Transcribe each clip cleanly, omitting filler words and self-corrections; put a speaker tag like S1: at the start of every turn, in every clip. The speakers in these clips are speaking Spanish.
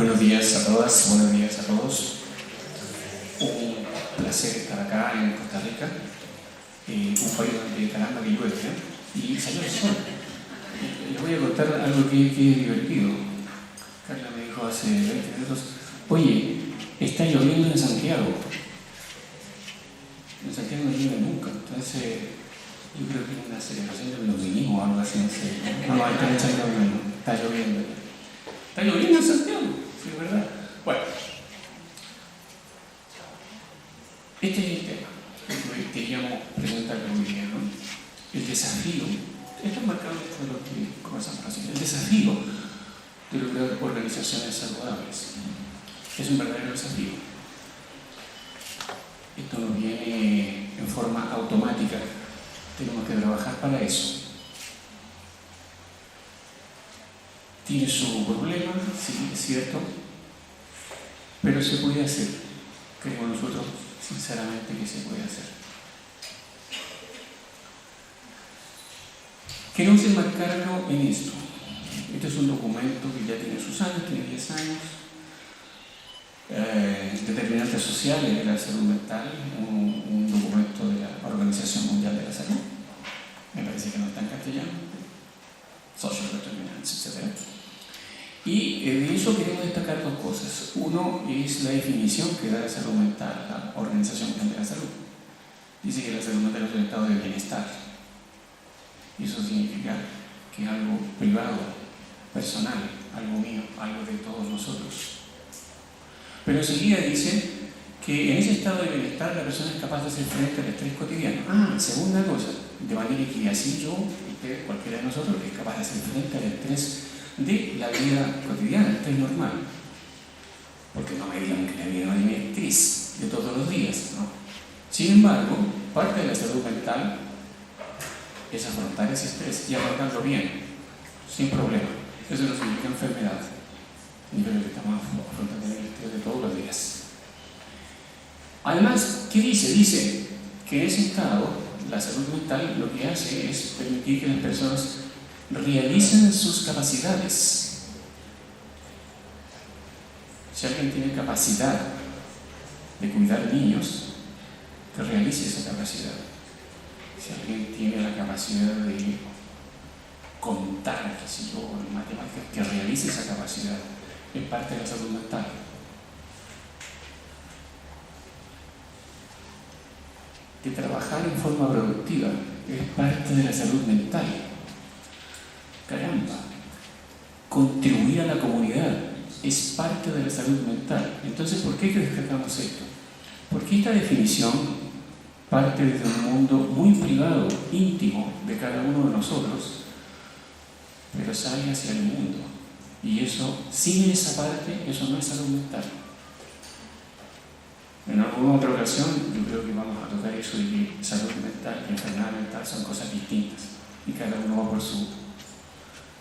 S1: Buenos días a todas, buenos días a todos. Un placer estar acá en Costa Rica, un país donde caramba que llueve, y salió el sol. Les voy a contar algo que es divertido. Carla me dijo hace 20 minutos, oye, está lloviendo en Santiago. En Santiago no llueve nunca, entonces yo creo que es una celebración del luminismo o algo así, no sé. No, está lloviendo. Está lloviendo en Santiago, sí, es verdad. Bueno, este es el tema que queríamos presentar hoy día, ¿no? El desafío, esto es marcado dentro de lo que conversamos recién, el desafío de lograr organizaciones saludables. Es un verdadero desafío. Esto no viene en forma automática, tenemos que trabajar para eso. Tiene su problema, sí, es cierto, pero se puede hacer. Creemos nosotros, sinceramente, que se puede hacer. Queremos enmarcarlo en esto. Este es un documento que ya tiene sus años, tiene 10 años. Determinantes sociales de la salud mental, un documento de la Organización Mundial de la Salud. Me parece que no está en castellano. Social determinants, etc. Y de eso queremos destacar dos cosas. Uno es la definición que da la salud mental, la Organización Mundial de la Salud. Dice que la salud mental es un estado de bienestar. Y eso significa que es algo privado, personal, algo mío, algo de todos nosotros. Pero enseguida dice que en ese estado de bienestar la persona es capaz de hacer frente al estrés cotidiano. Segunda cosa, de manera que así yo, usted, cualquiera de nosotros, es capaz de hacer frente al estrés de la vida cotidiana, el estrés normal. Porque no me digan que la vida no tiene estrés de todos los días, ¿no? Sin embargo, parte de la salud mental es afrontar ese estrés y afrontarlo bien, sin problema. Eso no significa enfermedad. Significa que estamos afrontando el estrés de todos los días. Además, ¿qué dice? Dice que en ese estado, la salud mental lo que hace es permitir que las personas realicen sus capacidades. Si alguien tiene capacidad de cuidar niños, que realice esa capacidad. Si alguien tiene la capacidad de contar, qué sé yo, en matemáticas, que realice esa capacidad. Es parte de la salud mental. De trabajar en forma productiva es parte de la salud mental. Caramba, contribuir a la comunidad es parte de la salud mental. Entonces, ¿por qué destacamos esto? Porque esta definición parte desde un mundo muy privado, íntimo de cada uno de nosotros, pero sale hacia el mundo. Y eso, sin esa parte, eso no es salud mental. En alguna otra ocasión, yo creo que vamos a tocar eso de que salud mental y enfermedad mental son cosas distintas. Y cada uno va por su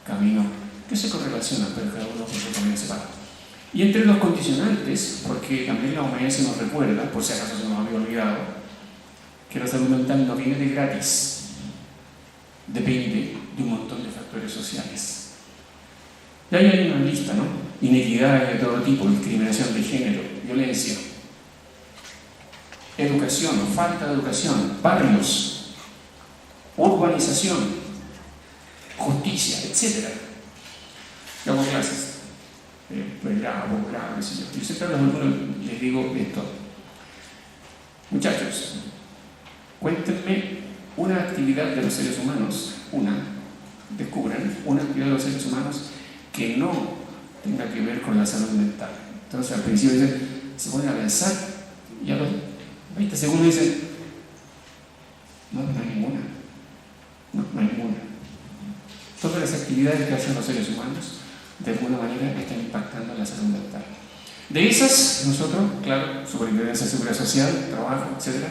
S1: camino, que se correlacionan, pero cada uno por su camino separado. Y entre los condicionantes, porque también la OMS nos recuerda, por si acaso se nos había olvidado, que la salud mental no viene de gratis, depende de un montón de factores sociales. Y ahí hay una lista, ¿no? Inequidades de todo tipo, discriminación de género, violencia, educación, falta de educación, barrios, urbanización, justicia, etc. Yo hago clases, grabo, qué sé yo. Yo siempre a los alumnos les digo esto. Muchachos, cuéntenme una actividad de los seres humanos, descubran una actividad de los seres humanos que no tenga que ver con la salud mental. Entonces al principio se ponen a pensar y a los 20 segundos dicen, no hay ninguna. No hay ninguna. Todas las actividades que hacen los seres humanos de alguna manera están impactando en la salud mental. De esas, nosotros, claro, superintendencia de seguridad social, trabajo, etc.,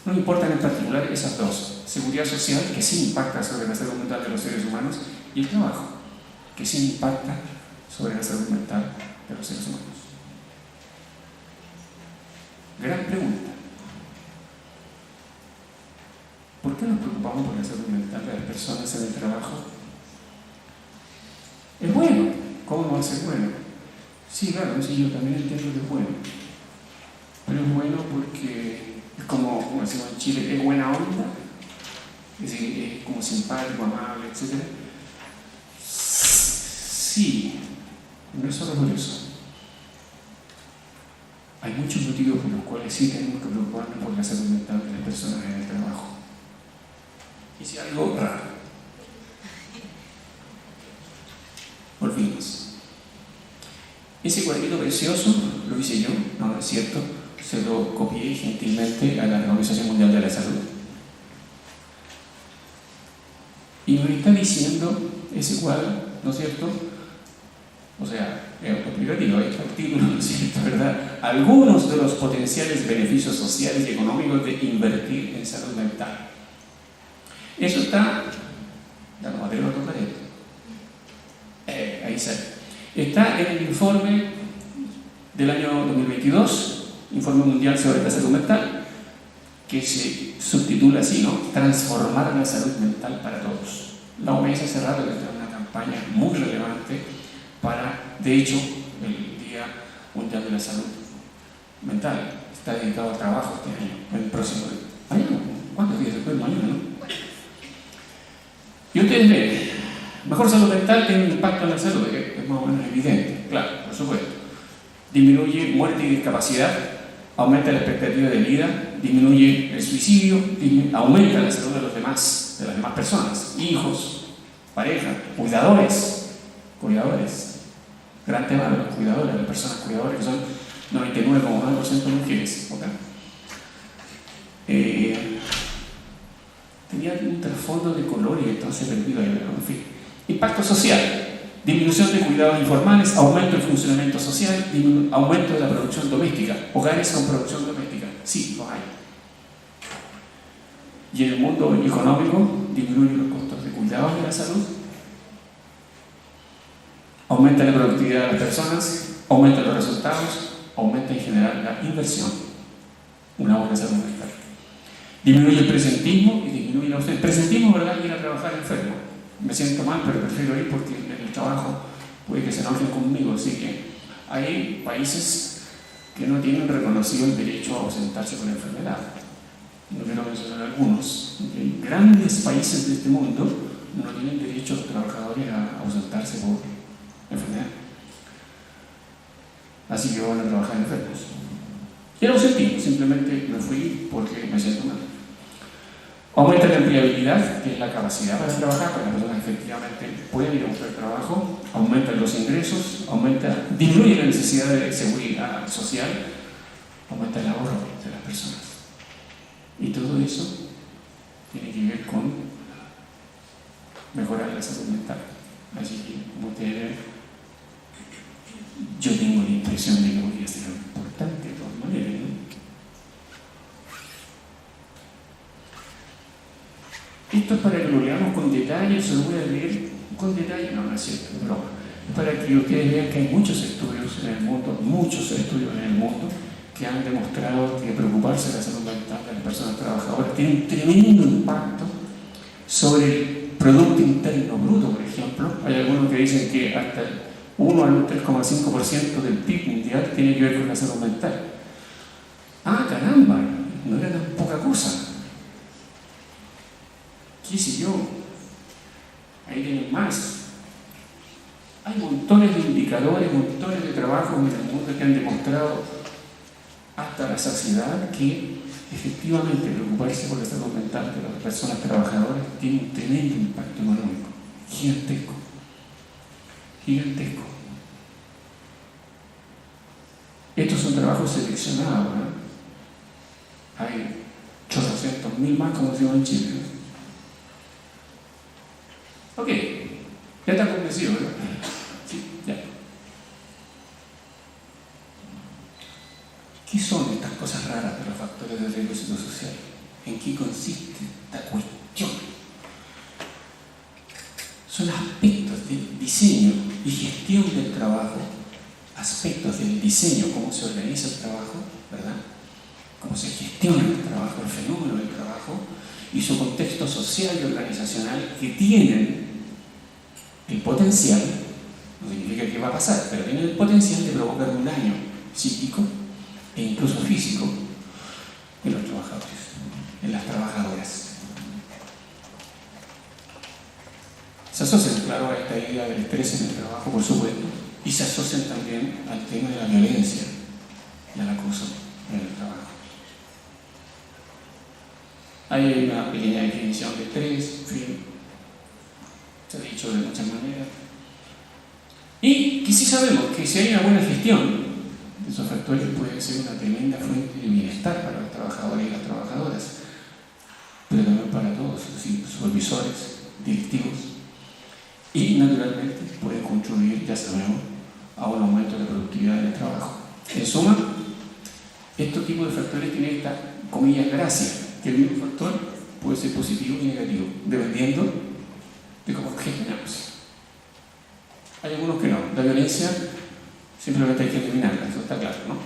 S1: nos importan en particular esas dos. Seguridad social, que sí impacta sobre la salud mental de los seres humanos, y el trabajo, que sí impacta sobre la salud mental de los seres humanos. Gran pregunta. ¿Por qué nos preocupamos por la salud mental de las personas en el trabajo? Es bueno. ¿Cómo no va a ser bueno? Sí, claro, sí, yo también entiendo que es bueno. Pero es bueno porque es como decimos en Chile, es buena onda, es decir, es como simpático, amable, etc. Sí, no es solo por eso. Hay muchos motivos por los cuales sí tenemos que preocuparnos por la salud mental de las personas en el trabajo. Hice algo raro. Volvimos. Ese cuadrito precioso lo hice yo, no es cierto, se lo copié gentilmente a la Organización Mundial de la Salud. Y nos está diciendo ese cuadro, ¿no es cierto? O sea, es autoexplicativo, hay el título, ¿no es cierto?, ¿verdad? Algunos de los potenciales beneficios sociales y económicos de invertir en salud mental. Eso está, ya lo maté en otro planeta. Ahí sale. Está en el informe del año 2022, Informe Mundial sobre la Salud Mental, que se subtitula así, ¿no? Transformar la salud mental para todos. La OMS hace rato que está en una campaña muy relevante para, de hecho, el Día Mundial de la Salud Mental está dedicado al trabajo este año, el próximo año. ¿Cuántos días después? Mañana, ¿no? Y ustedes ven, mejor salud mental tiene un impacto en la salud, que es más o menos evidente, claro, por supuesto. Disminuye muerte y discapacidad, aumenta la expectativa de vida, disminuye el suicidio, aumenta la salud de las demás personas, hijos, pareja, cuidadores, gran tema de los cuidadores, de las personas cuidadoras, que son 99,9% mujeres. ¿Okay? Tenía un trasfondo de color y entonces perdido ahí, en fin. Impacto social, disminución de cuidados informales, aumento del funcionamiento social, aumento de la producción doméstica, hogares con producción doméstica, sí, lo hay. Y en el mundo económico, disminuyen los costos de cuidados de la salud, aumenta la productividad de las personas, aumenta los resultados, aumenta en general la inversión, una buena salud mental. Disminuye el presentismo y disminuye la ausencia. El presentismo, ¿verdad?, ir a trabajar enfermo. Me siento mal, pero prefiero ir porque en el trabajo puede que se enojen conmigo. Así que hay países que no tienen reconocido el derecho a ausentarse por enfermedad. No quiero mencionar algunos. Hay grandes países de este mundo no tienen derecho a los trabajadores a ausentarse por enfermedad. Así que van a trabajar enfermos. Y el ausentismo, simplemente me fui porque me siento mal. Aumenta la empleabilidad, que es la capacidad para trabajar, para que la persona efectivamente pueda ir a buscar trabajo, aumentan los ingresos, disminuye la necesidad de seguridad social, aumenta el ahorro de las personas. Y todo eso tiene que ver con mejorar la salud mental. Así que, como ustedes ven, yo tengo la impresión de que voy a ser importante de todas maneras, ¿no? Esto es para que lo leamos con detalle, se lo voy a leer con detalle, no es cierto, pero es para que ustedes vean que hay muchos estudios en el mundo, que han demostrado que preocuparse de la salud mental de las personas trabajadoras tiene un tremendo impacto sobre el Producto Interno Bruto, por ejemplo. Hay algunos que dicen que hasta el 1 al 3,5% del PIB mundial tiene que ver con la salud mental. ¡Ah, caramba! No era tan poca cosa. ¿Qué sé yo? Ahí tienen más. Hay montones de indicadores, montones de trabajos en el mundo que han demostrado hasta la saciedad que efectivamente preocuparse por la salud mental de las personas trabajadoras tiene un tremendo impacto económico, gigantesco. Estos son trabajos seleccionados, ¿no? Hay 800.000 más, como decimos en Chile, ¿no? Ok, ya está convencido, ¿verdad? Sí, ya. ¿Qué son estas cosas raras de los factores de riesgo psicosocial? ¿En qué consiste esta cuestión? Son aspectos del diseño y gestión del trabajo, aspectos del diseño, cómo se organiza el trabajo, ¿verdad? Cómo se gestiona el trabajo, el fenómeno del trabajo y su contexto social y organizacional que tienen el potencial, no significa que va a pasar, pero tiene el potencial de provocar un daño psíquico e incluso físico en los trabajadores, en las trabajadoras. Se asocian, claro, a esta idea del estrés en el trabajo, por supuesto, y se asocian también al tema de la violencia y al acoso en el trabajo. Hay una pequeña definición de estrés, en fin, se ha dicho de muchas maneras. Y que sí sabemos que si hay una buena gestión de esos factores puede ser una tremenda fuente de bienestar para los trabajadores y las trabajadoras, pero también para todos, es decir, supervisores, directivos, y naturalmente puede contribuir, ya sabemos, a un aumento de la productividad del trabajo. En suma, estos tipos de factores tienen esta, comillas, gracia, que el mismo factor puede ser positivo y negativo, dependiendo de cómo lo gestionamos. Hay algunos que no. La violencia simplemente hay que eliminarla, eso está claro, ¿no?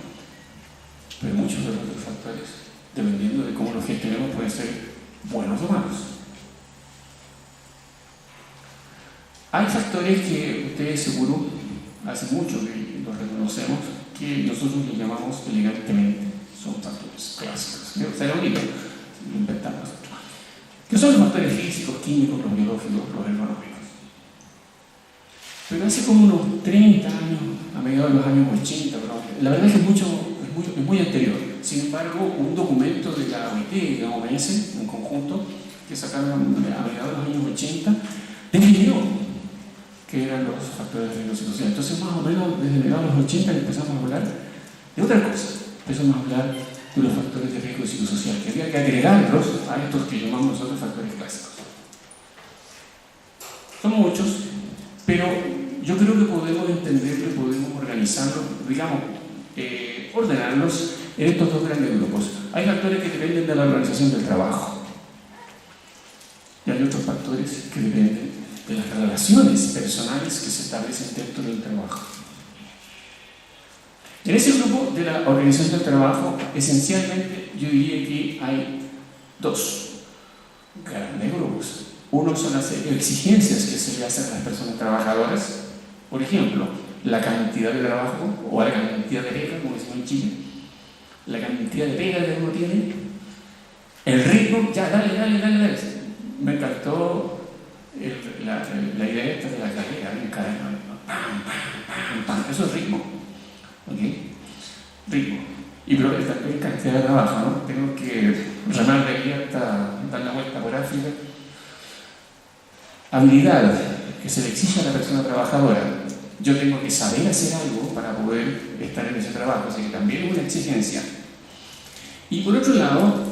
S1: Pero muchos de los otros factores, dependiendo de cómo lo gestionemos, pueden ser buenos o malos. Hay factores que ustedes seguro hace mucho que los reconocemos, que nosotros les llamamos elegantemente, son factores clásicos. ¿Se lo único? Lo inventamos nosotros. Que son los factores físicos, químicos, los biológicos, los económicos. Pero hace como unos 30 años, a mediados de los años 80, la verdad es que es muy anterior. Sin embargo, un documento de la OIT y la OMS, en conjunto, que sacaron a mediados de los años 80, definió qué eran los factores de riesgo psicosocial. Entonces, más o menos, desde mediados de los 80 empezamos a hablar de otra cosa. Empezamos a hablar de los factores de riesgo psicosocial, que había que agregarlos a estos que llamamos nosotros factores clásicos. Son muchos, pero yo creo que podemos entenderlo y podemos organizarlos, digamos, ordenarlos en estos dos grandes grupos. Hay factores que dependen de la organización del trabajo y hay otros factores que dependen de las relaciones personales que se establecen dentro del trabajo. En ese grupo de la organización del trabajo, esencialmente yo diría que hay dos grandes grupos. Uno son las exigencias que se le hacen a las personas trabajadoras, por ejemplo, la cantidad de trabajo o la cantidad de pega, como decimos en Chile, la cantidad de pega que uno tiene, el ritmo, ya, dale. Me encantó la idea esta de la carrera, eso es ritmo. ¿Okay? Ritmo. Y pero también cantidad de trabajo, ¿no? Tengo que remar de aquí hasta dar la vuelta por África. Habilidad que se le exige a la persona trabajadora. Yo tengo que saber hacer algo para poder estar en ese trabajo, así que también es una exigencia. Y por otro lado,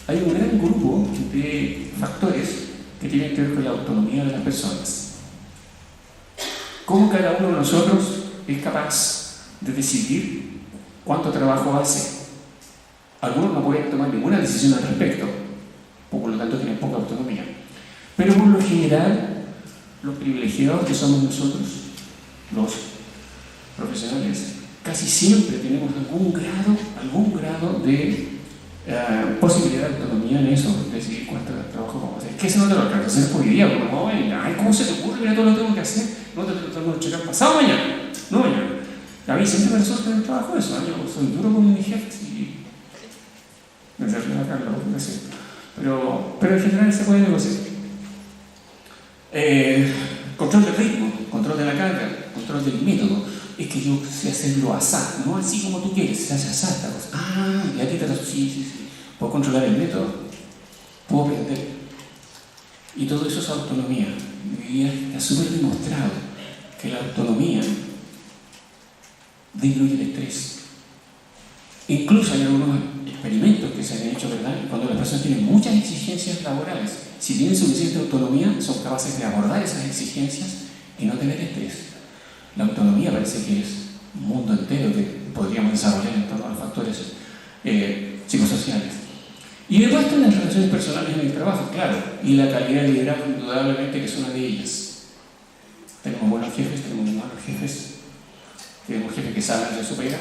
S1: hay un gran grupo de factores que tienen que ver con la autonomía de las personas. Cómo cada uno de nosotros es capaz de decidir cuánto trabajo hace. Algunos no pueden tomar ninguna decisión al respecto, por lo tanto tienen poca autonomía. Pero por lo general, los privilegiados que somos nosotros, los profesionales, casi siempre tenemos algún grado de posibilidad de autonomía en eso, de decidir cuánto trabajo vamos a hacer. ¿Qué se no te lo alcanza a hacer por día? ¿Cómo se te ocurre? Mira, todo lo tengo que hacer. No te lo tengo que checar pasado mañana. No mañana. A mí siempre me resulta en el trabajo eso. Yo soy duro con mis jefes y me sale la cara, lo que sea. Pero en general se puede negociar. Control del ritmo, control de la carga, control del método. Es que yo sé hacerlo asá, no así como tú quieres, se hace asá esta cosa. Y a ti te lo sí. Puedo controlar el método, puedo aprender. Y todo eso es autonomía. Mi vida está súper demostrado que la autonomía disminuye el estrés. Incluso hay algunos experimentos que se han hecho, ¿verdad? Cuando las personas tienen muchas exigencias laborales, si tienen suficiente autonomía, son capaces de abordar esas exigencias y no tener estrés. La autonomía parece que es un mundo entero que podríamos desarrollar en torno a los factores psicosociales. Y después están las relaciones personales en el trabajo, claro, y la calidad de liderazgo indudablemente que es una de ellas. Tenemos buenos jefes, tenemos malos jefes, tenemos jefes que saben de su pega,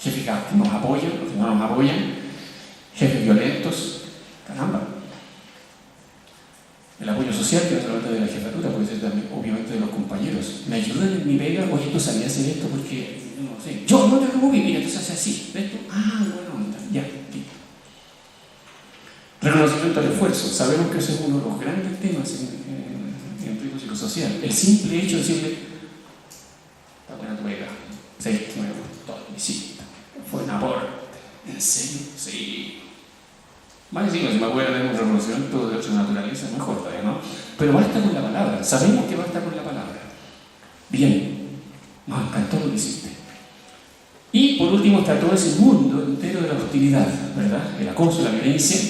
S1: jefes que nos apoyan, los que no nos apoyan, jefes violentos, caramba. El apoyo social, que no solamente de la jefatura, puede ser también, obviamente, de los compañeros. ¿Me ayudan en mi pega? Oye, tú sabías hacer esto porque, no sé, yo no te hago bien, mira, entonces hace así, ¿ves tú? Ah, bueno, ya, listo. Reconocimiento al esfuerzo. Sabemos que ese es uno de los grandes temas en empleo psicosocial. El simple hecho de decirle, está buena tu pega, sí, me gustó, me hiciste, fue un aporte. ¿En serio? Sí. Más encima, si me puede dar un reconocimiento de otra naturaleza, mejor todavía, ¿no? Pero basta con la palabra, sabemos que basta con la palabra. Bien, nos encantó lo que hiciste. Y por último está todo ese mundo entero de la hostilidad, ¿verdad? El acoso, la violencia,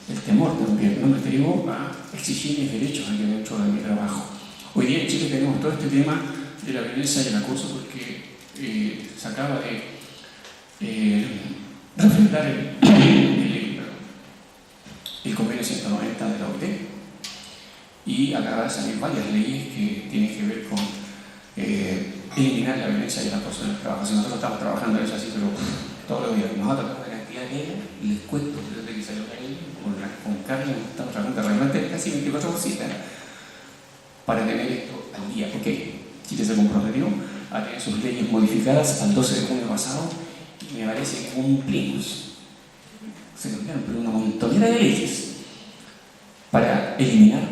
S1: el temor también, ¿no? Me atrevo a exigir mis derechos aquí dentro de mi trabajo. Hoy día en Chile tenemos todo este tema de la violencia y el acoso porque se acaba de refrendar el convenio 190 de la OIT y acaba de salir varias leyes que tienen que ver con eliminar la violencia y el acoso en el trabajo. Si nosotros estamos trabajando en eso así, pero todos los días nos ha tocado una cantidad de leyes, les cuento desde que salió la ley, con Carla estamos trabajando realmente casi 24 horas para tener esto al día. Ok, Chile se comprometió a tener sus leyes modificadas al 12 de junio pasado y me parece que cumplimos. Se cambiaron, pero una montonera de leyes para eliminar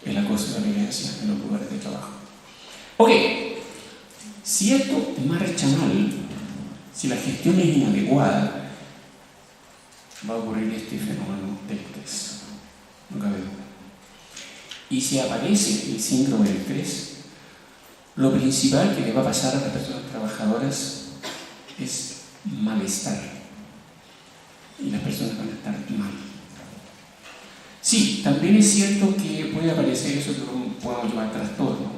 S1: el acoso y la violencia en los lugares de trabajo. Ok, si esto marcha mal, si la gestión es inadecuada, va a ocurrir este fenómeno del estrés. No cabe duda. Y si aparece el síndrome del estrés, lo principal que le va a pasar a las personas trabajadoras es malestar. Y las personas van a estar mal. Sí, también es cierto que puede aparecer eso que podemos llamar trastorno,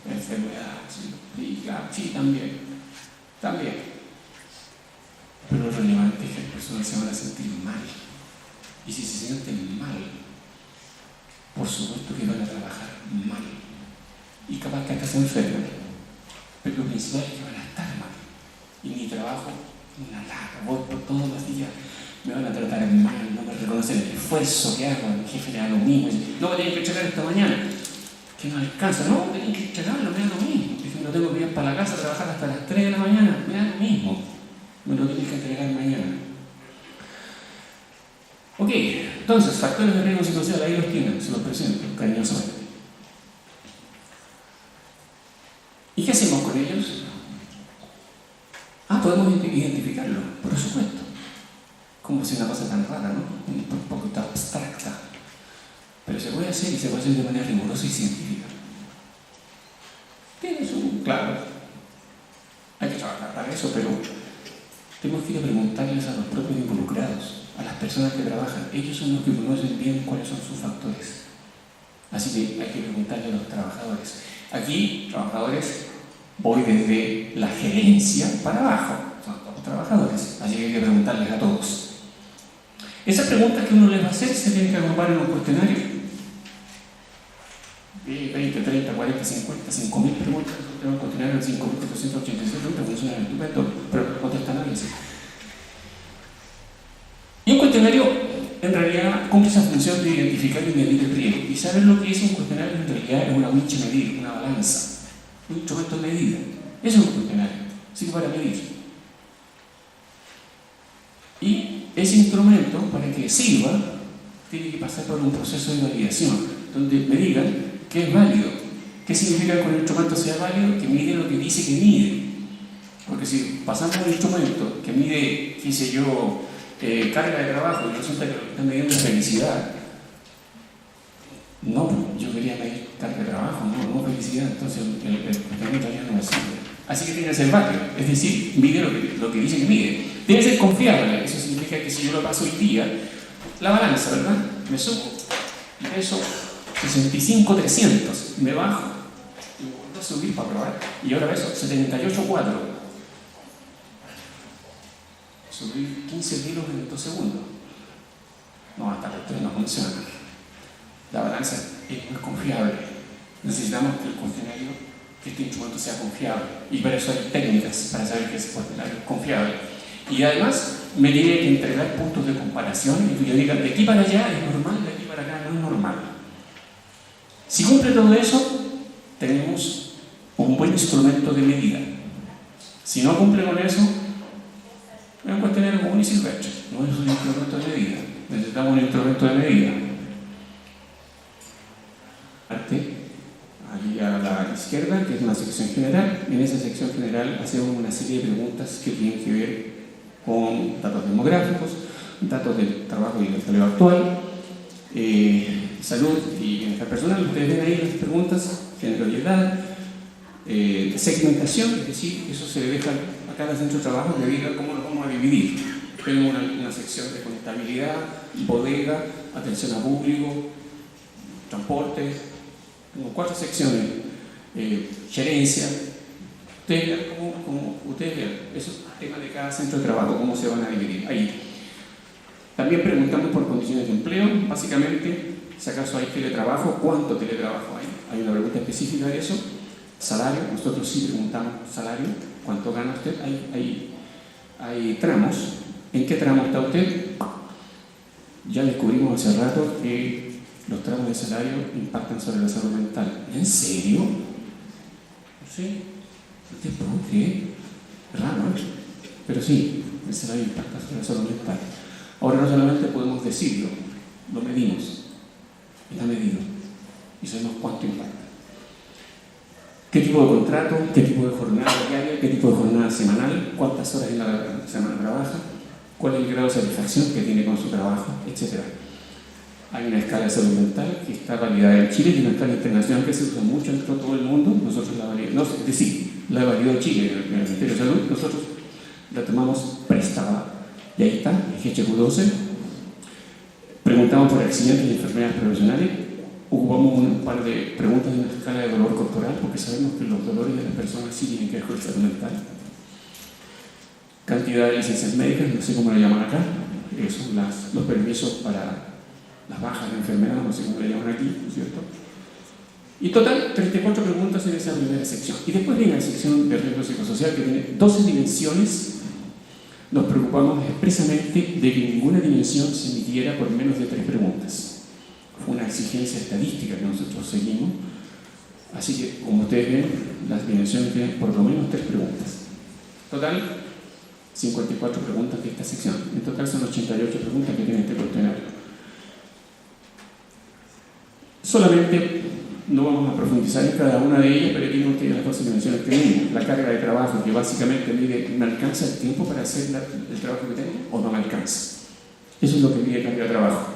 S1: enfermedad, sí, también. Pero lo relevante es que las personas se van a sentir mal. Y si se sienten mal, por supuesto que van a trabajar mal. Y capaz que hasta se enferman. Pero lo principal es que van a estar mal. Y mi trabajo, una lata, voy por todos los días. Me van a tratar mal, no me reconocen el esfuerzo que hago, mi jefe le da lo mismo. No, me tienen que entregar esta mañana, que no alcanza, no, tienen que entregarlo, me da lo mismo. Dije, no tengo que ir para la casa a trabajar hasta las 3 de la mañana, me da lo mismo, me lo tienen que entregar mañana. Ok, entonces, factores de riesgo psicosocial, ahí los tienen, se los presento cariñosamente. ¿Y qué hacemos con ellos? Podemos identificarlo, por supuesto. Como si una cosa tan rara, ¿no? Un poco tan abstracta. Pero se puede hacer y se puede hacer de manera rigurosa y científica. Tiene su... Claro, hay que trabajar para eso, pero tenemos que ir a preguntarles a los propios involucrados, a las personas que trabajan. Ellos son los que conocen bien cuáles son sus factores. Así que hay que preguntarle a los trabajadores. Aquí, trabajadores, voy desde la gerencia para abajo. Son todos trabajadores, así que hay que preguntarles a todos. Esas preguntas que uno les va a hacer se tienen que agrupar en un cuestionario. 20, 30, 40, 50, 5.000 preguntas. Tengo un cuestionario de 5.486 preguntas, funciona estupendo, pero no contesta nadie así. Y un cuestionario, en realidad, cumple esa función de identificar y medir el riesgo. ¿Y saben lo que es un cuestionario? En realidad es una wincha medir, una balanza, un instrumento de medida. Eso es un cuestionario, sirve para medir. Y ese instrumento, para que sirva, tiene que pasar por un proceso de validación, donde me digan que es válido. ¿Qué significa que el instrumento sea válido? Que mide lo que dice que mide. Porque si pasamos un instrumento que mide, qué sé yo, carga de trabajo y resulta que lo que está midiendo es felicidad, no, yo quería medir carga de trabajo, no felicidad, entonces el cuestionamiento ya no me sirve. Así que tiene que ser válido, es decir, mide lo que dice que mide. Debe ser confiable, eso significa que si yo lo paso hoy día, la balanza, ¿verdad? Me subo y peso 65,300, me bajo y vuelvo a subir para probar y ahora peso 78,4. Subir 15 kilos en 2 segundos. No, hasta que esto no funciona. La balanza es muy confiable. Necesitamos que el cuestionario, que este instrumento sea confiable. Y para eso hay técnicas para saber que ese cuestionario es confiable. Y además me tiene que entregar puntos de comparación y que yo diga, de aquí para allá es normal, de aquí para acá no es normal. Si cumple todo eso, tenemos un buen instrumento de medida. Si no cumple con eso, es un cuestionario común y silvestre, no es un instrumento de medida. Necesitamos un instrumento de medida. Aquí a la izquierda, que es una sección general. En esa sección general hacemos una serie de preguntas que tienen que ver con datos demográficos, datos del trabajo y del empleo actual, salud y bienestar personal. Ustedes ven ahí las preguntas, género y edad, segmentación, es decir, eso se le deja a cada centro de trabajo que diga cómo lo vamos a dividir. Tenemos una sección de contabilidad, bodega, atención a público, transporte, como 4 secciones, gerencia. Ustedes vean cómo ustedes vean, eso es tema de cada centro de trabajo, cómo se van a dividir. Ahí. También preguntamos por condiciones de empleo, básicamente, si acaso hay teletrabajo, cuánto teletrabajo hay. Hay una pregunta específica de eso. Salario, nosotros sí preguntamos salario, cuánto gana usted. Hay tramos. ¿En qué tramo está usted? Ya descubrimos hace rato que los tramos de salario impactan sobre la salud mental. ¿En serio? Sí. ¿Usted puede creer? Raro, ¿no? Pero sí, el salario impacta sobre la salud mental. Ahora no solamente podemos decirlo, lo medimos. Está medido. Y sabemos cuánto impacta. ¿Qué tipo de contrato? ¿Qué tipo de jornada diaria? ¿Qué tipo de jornada semanal? ¿Cuántas horas en la semana trabaja? ¿Cuál es el grado de satisfacción que tiene con su trabajo? Etcétera. Hay una escala de salud mental que está validada en Chile y una escala internacional que se usa mucho en todo el mundo. Nosotros la validamos, no, es decir, la validó Chile en el Ministerio de Salud, nosotros la tomamos prestada. Y ahí está, el GHQ-12. Preguntamos por accidentes y enfermedades profesionales. Ocupamos un par de preguntas de una escala de dolor corporal, porque sabemos que los dolores de las personas sí tienen que ver con la salud mental. Cantidad de licencias médicas, no sé cómo lo llaman acá, son los permisos para las bajas de enfermedad, no sé cómo le llaman aquí, ¿no es cierto? Y total, 34 preguntas en esa primera sección. Y después viene la sección de riesgo psicosocial, que tiene 12 dimensiones. Nos preocupamos expresamente de que ninguna dimensión se emitiera por menos de 3 preguntas. Fue una exigencia estadística que nosotros seguimos. Así que, como ustedes ven, las dimensiones tienen por lo menos 3 preguntas. Total, 54 preguntas de esta sección. En total son 88 preguntas que tiene este cuestionario. Solamente no vamos a profundizar en cada una de ellas, pero aquí no tiene las 12 dimensiones que tenemos. La carga de trabajo, que básicamente mide, ¿me alcanza el tiempo para hacer el trabajo que tengo o no me alcanza? Eso es lo que mide carga de trabajo.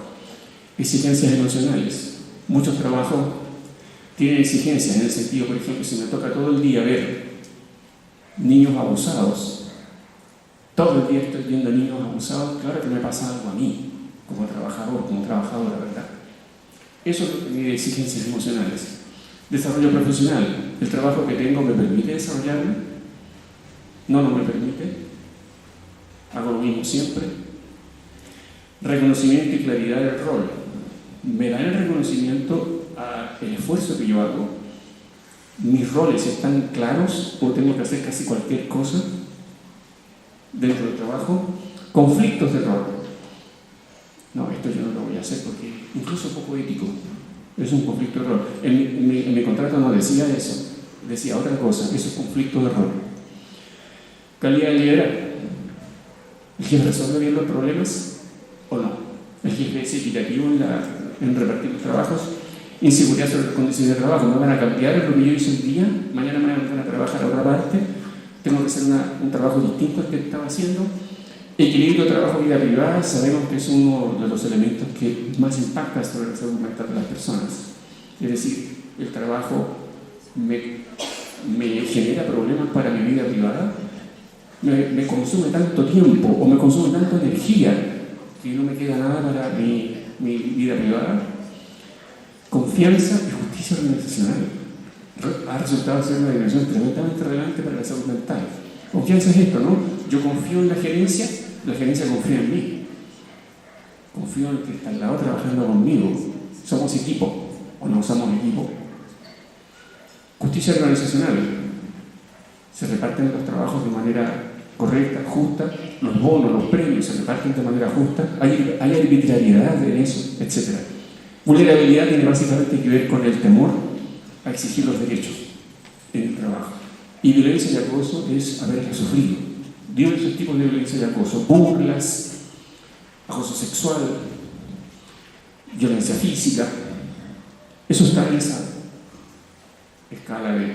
S1: Exigencias emocionales. Muchos trabajos tienen exigencias en el sentido, por ejemplo, si me toca todo el día ver niños abusados, todo el día estoy viendo niños abusados, claro que me pasa algo a mí, como trabajador, como trabajadora, ¿verdad? Eso es lo que mide exigencias emocionales. Desarrollo profesional. ¿El trabajo que tengo me permite desarrollarme? No me permite. Hago lo mismo siempre. Reconocimiento y claridad del rol. ¿Me dan el reconocimiento al esfuerzo que yo hago? ¿Mis roles están claros o tengo que hacer casi cualquier cosa dentro del trabajo? Conflictos de rol. No, esto yo no lo voy a hacer porque incluso poco ético. Es un conflicto de rol. En mi contrato no decía eso, decía otra cosa, eso es conflicto de rol. Calidad de liderazgo. ¿El jefe resuelve bien los problemas o no? ¿El jefe es equitativo en repartir los trabajos? Inseguridad sobre las condiciones de trabajo. ¿Me van a cambiar lo que yo hice un día? Mañana me van a trabajar a otra parte. Tengo que hacer un trabajo distinto al que estaba haciendo. Equilibrio trabajo-vida privada, sabemos que es uno de los elementos que más impacta sobre la salud mental de las personas. Es decir, el trabajo me genera problemas para mi vida privada, me consume tanto tiempo o me consume tanta energía que no me queda nada para mi vida privada. Confianza y justicia organizacional ha resultado ser una dimensión tremendamente relevante para la salud mental. Confianza es esto, ¿no? Yo confío en la gerencia confía en mí. Confío en el que está al lado trabajando conmigo. ¿Somos equipo o no somos equipo? Justicia organizacional. Se reparten los trabajos de manera correcta, justa. Los bonos, los premios se reparten de manera justa. Hay arbitrariedad en eso, etc. Vulnerabilidad tiene básicamente que ver con el temor
S2: a exigir los derechos en el trabajo. Y violencia y acoso es haberla sufrido. Diversos tipos de violencia y acoso: burlas, acoso sexual, violencia física. Eso está en esa escala de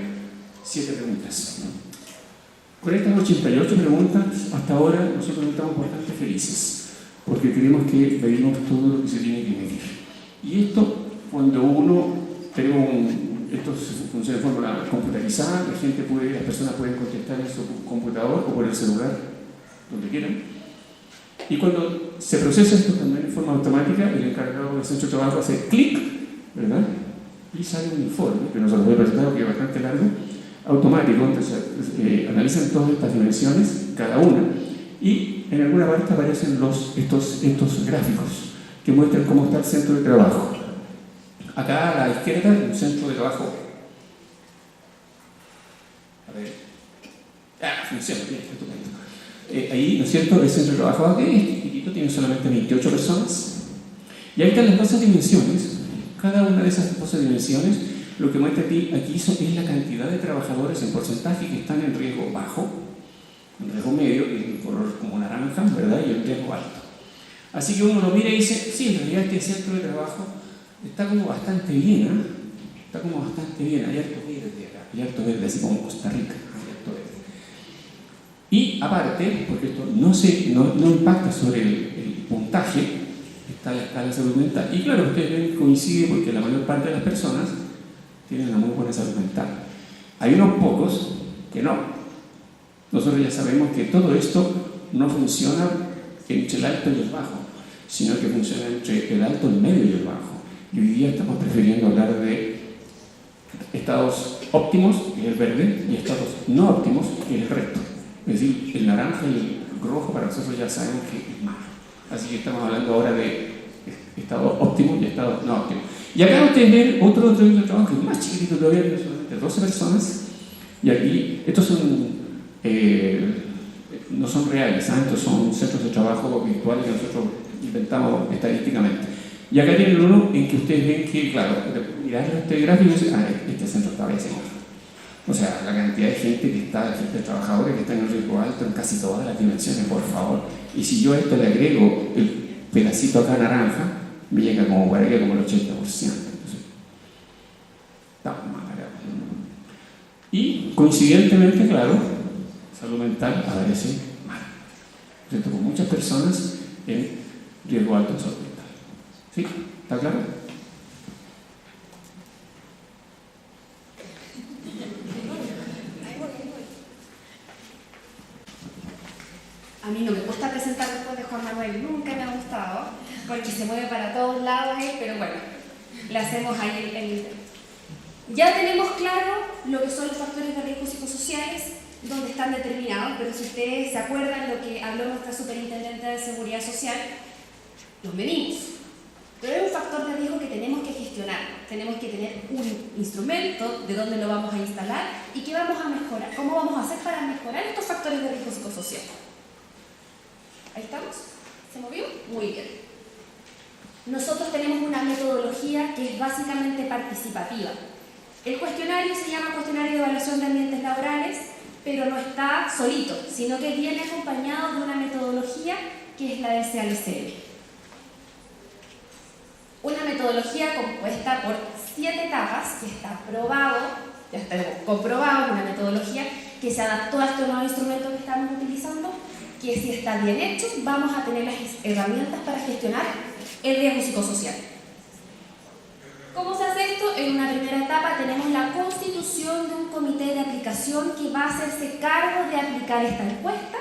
S2: 7 preguntas. Con estas 88 preguntas, hasta ahora nosotros estamos bastante felices, porque creemos que medimos todo lo que se tiene que medir. Y esto, cuando esto funciona de forma computarizada, las personas pueden contestar en su computador o por el celular, donde quieran. Y cuando se procesa esto también de forma automática, el encargado del centro de trabajo hace clic, ¿verdad? Y sale un informe, que nosotros hemos presentado, que es bastante largo, automático. Entonces analizan todas estas dimensiones, cada una, y en alguna parte aparecen estos gráficos que muestran cómo está el centro de trabajo. Acá a la izquierda, un centro de trabajo. A ver. Funciona bien, estupendo. Ahí, ¿no es cierto?, el centro de trabajo que es chiquitito, tiene solamente 28 personas. Y ahí están las 12 dimensiones. Cada una de esas 12 dimensiones, lo que muestra aquí es la cantidad de trabajadores en porcentaje que están en riesgo bajo, en riesgo medio, que es el color como naranja, ¿verdad?, y el riesgo alto. Así que uno lo mira y dice, sí, en realidad este centro de trabajo está como bastante bien, ¿eh? Está como bastante bien. Hay harto verde acá, hay harto verde, así como Costa Rica, hay harto verde. Y aparte, porque esto no impacta sobre el puntaje, está la escala de salud mental. Y claro, ustedes ven que coincide porque la mayor parte de las personas tienen una muy buena salud mental. Hay unos pocos que no. Nosotros ya sabemos que todo esto no funciona entre el alto y el bajo, sino que funciona entre el alto, el medio y el bajo. Y hoy día estamos prefiriendo hablar de estados óptimos, que es el verde, y estados no óptimos, que es el resto. Es decir, el naranja y el rojo para nosotros ya sabemos que es malo. Así que estamos hablando ahora de estados óptimos y estados no óptimos. Y acá ustedes ven otro de trabajo que es más chiquitito todavía, que solamente 12 personas. Y aquí, estos no son reales, estos son centros de trabajo virtuales que nosotros inventamos estadísticamente. Y acá tienen uno en que ustedes ven que, claro, mirar este gráfico y dicen, este centro está bien. O sea, la cantidad de gente que está, de trabajadores que están en riesgo alto en casi todas las dimensiones, por favor. Y si yo a esto le agrego el pedacito acá naranja, me llega como por aquí como el 80%. Entonces, está mal acá. Y coincidentemente, claro, salud mental aparece mal. ¿Cierto? Con muchas personas en riesgo alto de salud mental. ¿Sí? ¿Está claro?
S3: A mí no me gusta presentar después de Juan Manuel, nunca me ha gustado, porque se mueve para todos lados él, pero bueno, le hacemos ahí el intento. Ya tenemos claro lo que son los factores de riesgo psicosociales, donde están determinados, pero si ustedes se acuerdan lo que habló nuestra superintendente de Seguridad Social, los medimos. Pero es un factor de riesgo que tenemos que gestionar. Tenemos que tener un instrumento de dónde lo vamos a instalar y qué vamos a mejorar, cómo vamos a hacer para mejorar estos factores de riesgo psicosocial. ¿Ahí estamos? ¿Se movió? Muy bien. Nosotros tenemos una metodología que es básicamente participativa. El cuestionario se llama Cuestionario de Evaluación de Ambientes Laborales, pero no está solito, sino que viene acompañado de una metodología que es la del CALCL. Una metodología compuesta por 7 etapas que está probado, ya está comprobado, una metodología que se adaptó a este nuevo instrumento que estamos utilizando, que si está bien hecho, vamos a tener las herramientas para gestionar el riesgo psicosocial. ¿Cómo se hace esto? En una primera etapa tenemos la constitución de un comité de aplicación que va a hacerse cargo de aplicar esta encuesta,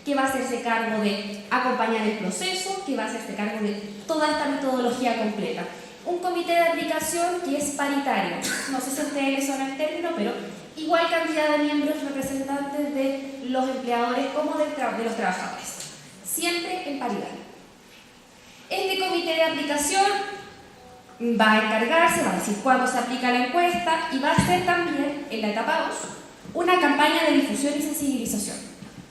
S3: que va a hacerse cargo de acompañar el proceso, que va a hacerse cargo de toda esta metodología completa. Un comité de aplicación que es paritario. No sé si a ustedes les suena el término, pero igual cantidad de miembros representantes de los empleadores como de los trabajadores. Siempre en paridad. Este comité de aplicación va a encargarse, va a decir cuándo se aplica la encuesta y va a hacer también, en la etapa 2, una campaña de difusión y sensibilización.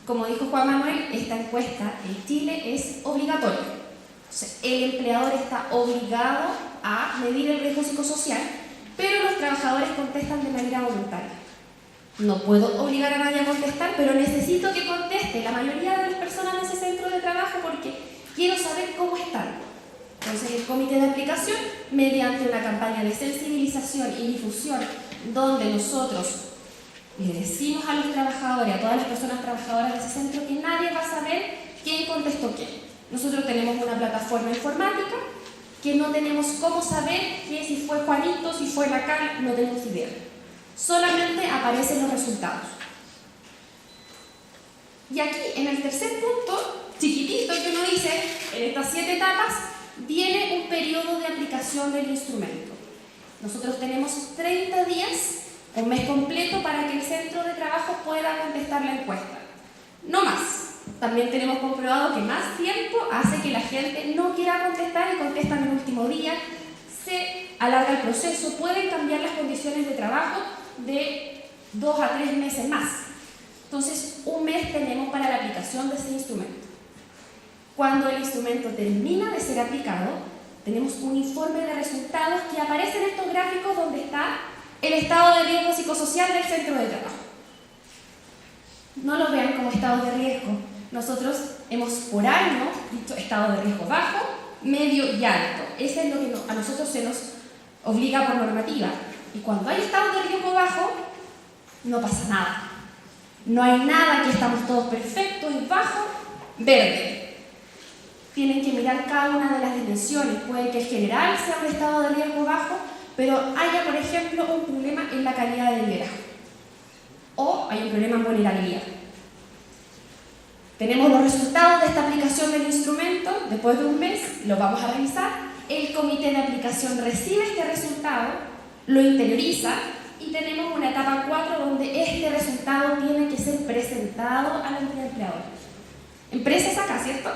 S3: Como dijo Juan Manuel, esta encuesta en Chile es obligatoria. O sea, el empleador está obligado a medir el riesgo psicosocial pero los trabajadores contestan de manera voluntaria. No puedo obligar a nadie a contestar, pero necesito que conteste la mayoría de las personas de ese centro de trabajo porque quiero saber cómo están. Entonces el comité de aplicación, mediante una campaña de sensibilización y difusión, donde nosotros le decimos a los trabajadores, a todas las personas trabajadoras de ese centro, que nadie va a saber quién contestó qué. Nosotros tenemos una plataforma informática que no tenemos cómo saber que si fue Juanito, si fue Lacal, no tenemos idea. Solamente aparecen los resultados. Y aquí, en el tercer punto, chiquitito que uno dice, en estas 7 etapas, viene un periodo de aplicación del instrumento. Nosotros tenemos 30 días, un mes completo, para que el centro de trabajo pueda contestar la encuesta. No más. También tenemos comprobado que más tiempo hace que la gente no quiera contestar y contesta en el último día. Se alarga el proceso, pueden cambiar las condiciones de trabajo de 2 a 3 meses más. Entonces, un mes tenemos para la aplicación de ese instrumento. Cuando el instrumento termina de ser aplicado, tenemos un informe de resultados que aparece en estos gráficos donde está el estado de riesgo psicosocial del centro de trabajo. No lo vean como estado de riesgo. Nosotros hemos por años dicho estado de riesgo bajo, medio y alto. Eso es lo que a nosotros se nos obliga por normativa. Y cuando hay estado de riesgo bajo, no pasa nada. No hay nada, que estamos todos perfectos, y bajo, verde. Tienen que mirar cada una de las dimensiones. Puede que el general sea un estado de riesgo bajo, pero haya, por ejemplo, un problema en la calidad del liderazgo. O hay un problema en vulnerabilidad. Tenemos los resultados de esta aplicación del instrumento. Después de un mes, lo vamos a revisar. El comité de aplicación recibe este resultado, lo interioriza, y tenemos una etapa 4 donde este resultado tiene que ser presentado a la entidad empleadora. Empresas acá, ¿cierto?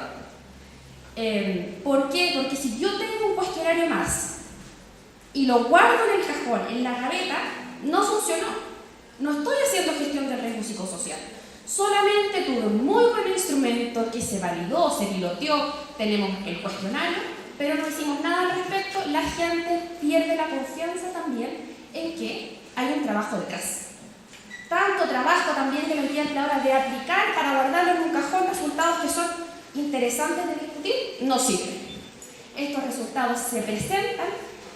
S3: ¿Por qué? Porque si yo tengo un cuestionario más y lo guardo en el cajón, en la gaveta, no funcionó. No estoy haciendo gestión del riesgo psicosocial. Solamente tuve un muy buen instrumento que se validó, se piloteó, tenemos el cuestionario, pero no hicimos nada al respecto. La gente pierde la confianza también en que hay un trabajo detrás. Tanto trabajo también de la entidad empleadora de aplicar para guardarlo en un cajón resultados que son interesantes de discutir, no sirven. Estos resultados se presentan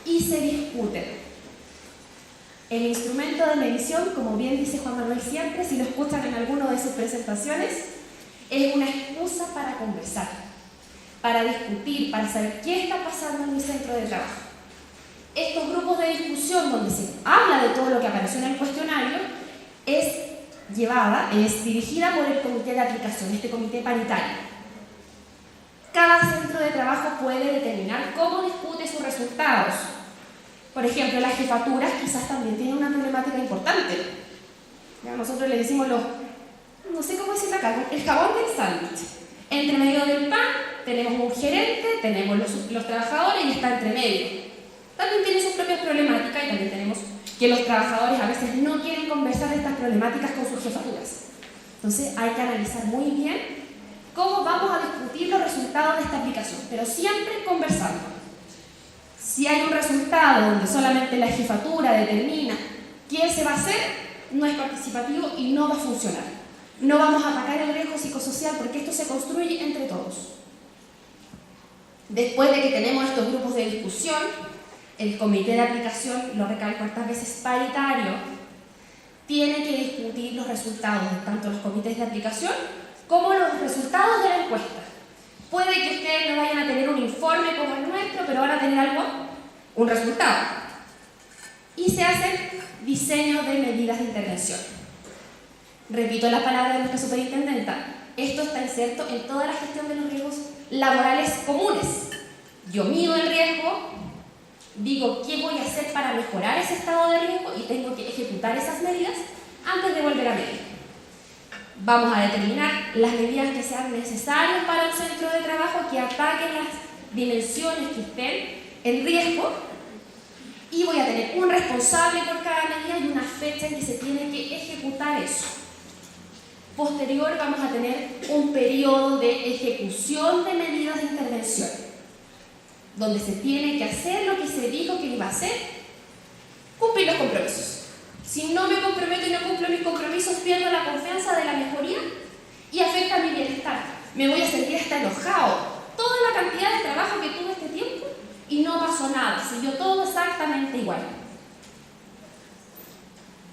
S3: y se discuten. El instrumento de medición, como bien dice Juan Manuel siempre, si lo escuchan en alguna de sus presentaciones, es una excusa para conversar, para discutir, para saber qué está pasando en mi centro de trabajo. Estos grupos de discusión donde se habla de todo lo que apareció en el cuestionario es dirigida por el comité de aplicación, este comité paritario. Cada centro de trabajo puede determinar cómo discute sus resultados. Por ejemplo, las jefaturas quizás también tienen una problemática importante. Ya, nosotros le decimos no sé cómo decirlo acá, el jabón del sándwich. Entre medio del pan tenemos un gerente, tenemos los trabajadores y está entre medio. También tiene sus propias problemáticas y también tenemos que los trabajadores a veces no quieren conversar de estas problemáticas con sus jefaturas. Entonces hay que analizar muy bien cómo vamos a discutir los resultados de esta aplicación, pero siempre conversando. Si hay un resultado donde solamente la jefatura determina quién se va a hacer, no es participativo y no va a funcionar. No vamos a atacar el riesgo psicosocial porque esto se construye entre todos. Después de que tenemos estos grupos de discusión, el comité de aplicación, lo recalco estas veces, paritario, tiene que discutir los resultados de tanto los comités de aplicación como los resultados de la encuesta. Puede que ustedes no vayan a tener un informe como el nuestro, pero van a tener un resultado. Y se hacen diseños de medidas de intervención. Repito las palabras de nuestra superintendenta. Esto está inserto en toda la gestión de los riesgos laborales comunes. Yo mido el riesgo, digo qué voy a hacer para mejorar ese estado de riesgo y tengo que ejecutar esas medidas antes de volver a medir. Vamos a determinar las medidas que sean necesarias para un centro de trabajo que ataquen las dimensiones que estén en riesgo y voy a tener un responsable por cada medida y una fecha en que se tiene que ejecutar eso. Posterior vamos a tener un periodo de ejecución de medidas de intervención, donde se tiene que hacer lo que se dijo que iba a hacer, cumplir los compromisos. Si no me comprometo y no cumplo mis compromisos, pierdo la confianza de la mejoría y afecta mi bienestar. Me voy a sentir hasta enojado. Toda la cantidad de trabajo que tuve este tiempo y no pasó nada, siguió todo exactamente igual.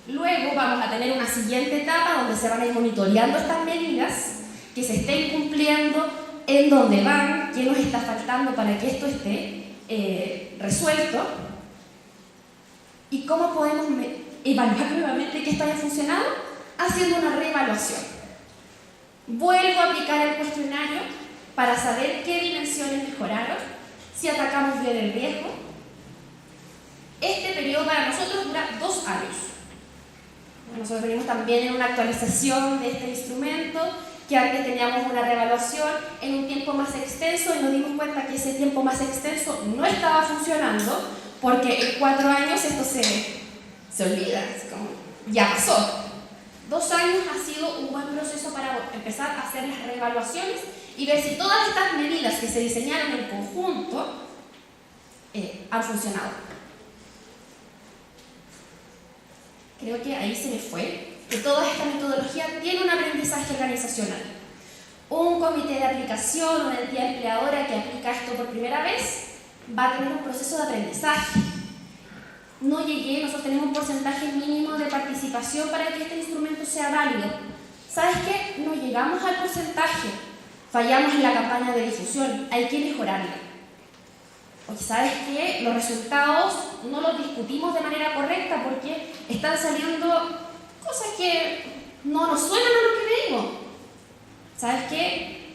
S3: Luego vamos a tener una siguiente etapa donde se van a ir monitoreando estas medidas, que se estén cumpliendo, en dónde van, qué nos está faltando para que esto esté resuelto y cómo podemos evaluar nuevamente que esto haya funcionado, haciendo una reevaluación. Vuelvo a aplicar el cuestionario para saber qué dimensiones mejoraron, si atacamos bien el riesgo. Este periodo para nosotros dura 2 años. Nosotros venimos también en una actualización de este instrumento, que antes teníamos una reevaluación en un tiempo más extenso y nos dimos cuenta que ese tiempo más extenso no estaba funcionando, porque en 4 años esto se olvida, es como, ya pasó. 2 años ha sido un buen proceso para empezar a hacer las reevaluaciones y ver si todas estas medidas que se diseñaron en conjunto han funcionado. Creo que ahí se me fue, que toda esta metodología tiene un aprendizaje organizacional. Un comité de aplicación, una entidad empleadora que aplica esto por primera vez, va a tener un proceso de aprendizaje. No llegué, nosotros tenemos un porcentaje mínimo de participación para que este instrumento sea válido. ¿Sabes qué? No llegamos al porcentaje, fallamos en la campaña de difusión, hay que mejorarla. Porque ¿sabes qué? Los resultados no los discutimos de manera correcta porque están saliendo cosas que no nos suenan a lo que pedimos. ¿Sabes qué?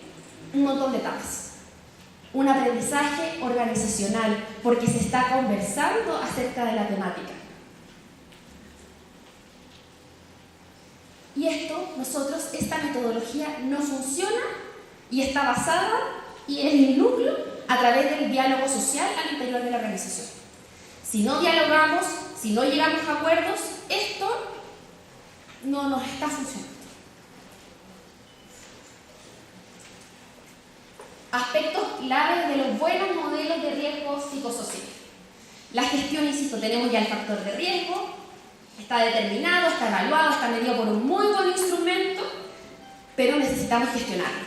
S3: Un montón de etapas. Un aprendizaje organizacional, porque se está conversando acerca de la temática. Y esta metodología no funciona y está basada y es el núcleo a través del diálogo social al interior de la organización. Si no dialogamos, si no llegamos a acuerdos, esto no nos está funcionando. Aspectos claves de los buenos modelos de riesgo psicosocial. La gestión, insisto, tenemos ya el factor de riesgo, está determinado, está evaluado, está medido por un muy buen instrumento, pero necesitamos gestionarlo.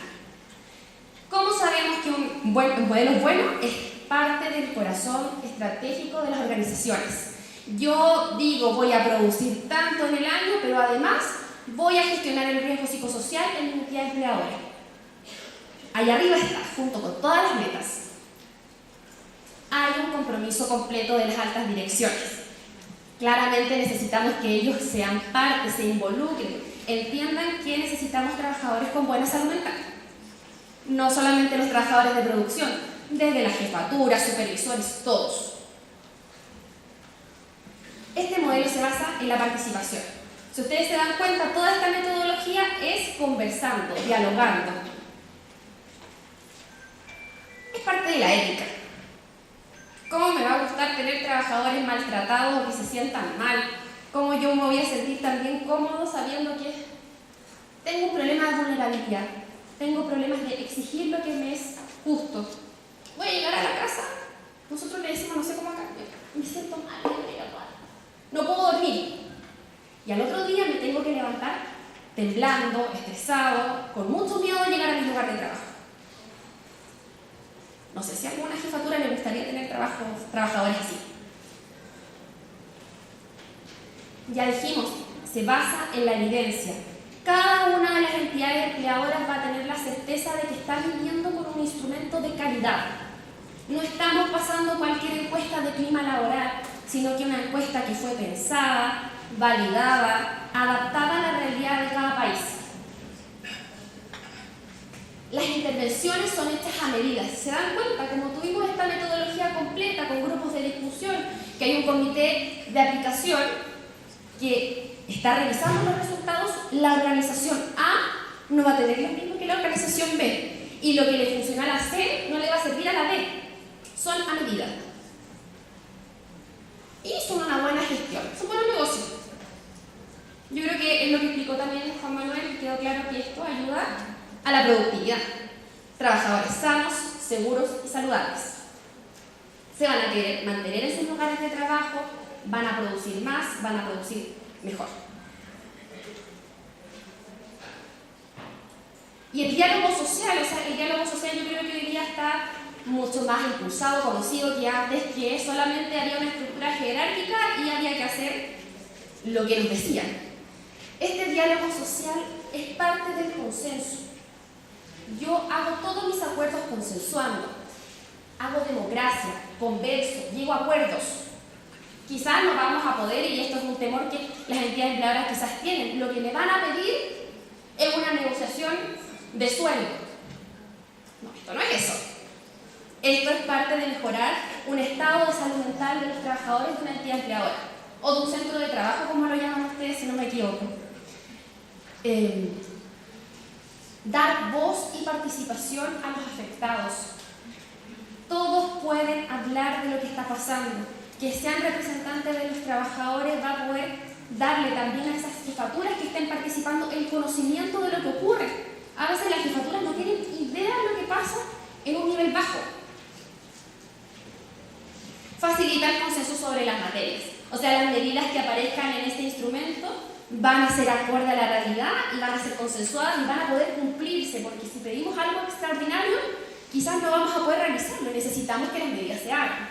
S3: ¿Cómo sabemos que un modelo bueno? Es parte del corazón estratégico de las organizaciones. Yo digo, voy a producir tanto en el año, pero además voy a gestionar el riesgo psicosocial en mi entidad empleadora. Ahí arriba está, junto con todas las metas. Hay un compromiso completo de las altas direcciones. Claramente necesitamos que ellos sean parte, se involucren, entiendan que necesitamos trabajadores con buena salud mental. No solamente los trabajadores de producción, desde la jefatura, supervisores, todos. Este modelo se basa en la participación. Si ustedes se dan cuenta, toda esta metodología es conversando, dialogando. Es parte de la ética. ¿Cómo me va a gustar tener trabajadores maltratados o que se sientan mal? ¿Cómo yo me voy a sentir también cómodo sabiendo que tengo un problema de vulnerabilidad? Tengo problemas de exigir lo que me es justo. Voy a llegar a la casa, nosotros le decimos, no sé cómo acá, me siento mal, no puedo dormir. Y al otro día me tengo que levantar temblando, estresado, con mucho miedo de llegar a mi lugar de trabajo. No sé si a alguna jefatura le gustaría tener trabajadores así. Ya dijimos, se basa en la evidencia. Cada una de las entidades empleadoras va a tener la certeza de que está viviendo con un instrumento de calidad. No estamos pasando cualquier encuesta de clima laboral, sino que una encuesta que fue pensada, validada, adaptada a la realidad de cada país. Las intervenciones son hechas a medida. ¿Se dan cuenta? Como tuvimos esta metodología completa con grupos de discusión, que hay un comité de aplicación que está revisando los resultados, la organización A no va a tener lo mismo que la organización B. Y lo que le funciona a la C no le va a servir a la D. Son a medida. Y son una buena gestión, son buenos negocios. Yo creo que es lo que explicó también Juan Manuel, quedó claro que esto ayuda a la productividad. Trabajadores sanos, seguros y saludables. Se van a querer mantener en sus lugares de trabajo, van a producir más, van a producir mejor. Y el diálogo social, el diálogo social yo creo que hoy día está mucho más impulsado, conocido que antes, que solamente había una estructura jerárquica y había que hacer lo que nos decían. Este diálogo social es parte del consenso. Yo hago todos mis acuerdos consensuando, hago democracia, converso, llego a acuerdos. Quizás no vamos a poder, y esto es un temor que las entidades empleadoras quizás tienen, lo que me van a pedir es una negociación de sueldo. No, esto no es eso. Esto es parte de mejorar un estado de salud mental de los trabajadores de una entidad empleadora, o de un centro de trabajo, como lo llaman ustedes, si no me equivoco. Dar voz y participación a los afectados. Todos pueden hablar de lo que está pasando. Que sean representantes de los trabajadores va a poder darle también a esas jefaturas que estén participando el conocimiento de lo que ocurre. A veces las jefaturas no tienen idea de lo que pasa en un nivel bajo. Facilitar consenso sobre las materias. O sea, las medidas que aparezcan en este instrumento van a ser acorde a la realidad y van a ser consensuadas y van a poder cumplirse, porque si pedimos algo extraordinario, quizás no vamos a poder realizarlo. Necesitamos que las medidas se hagan.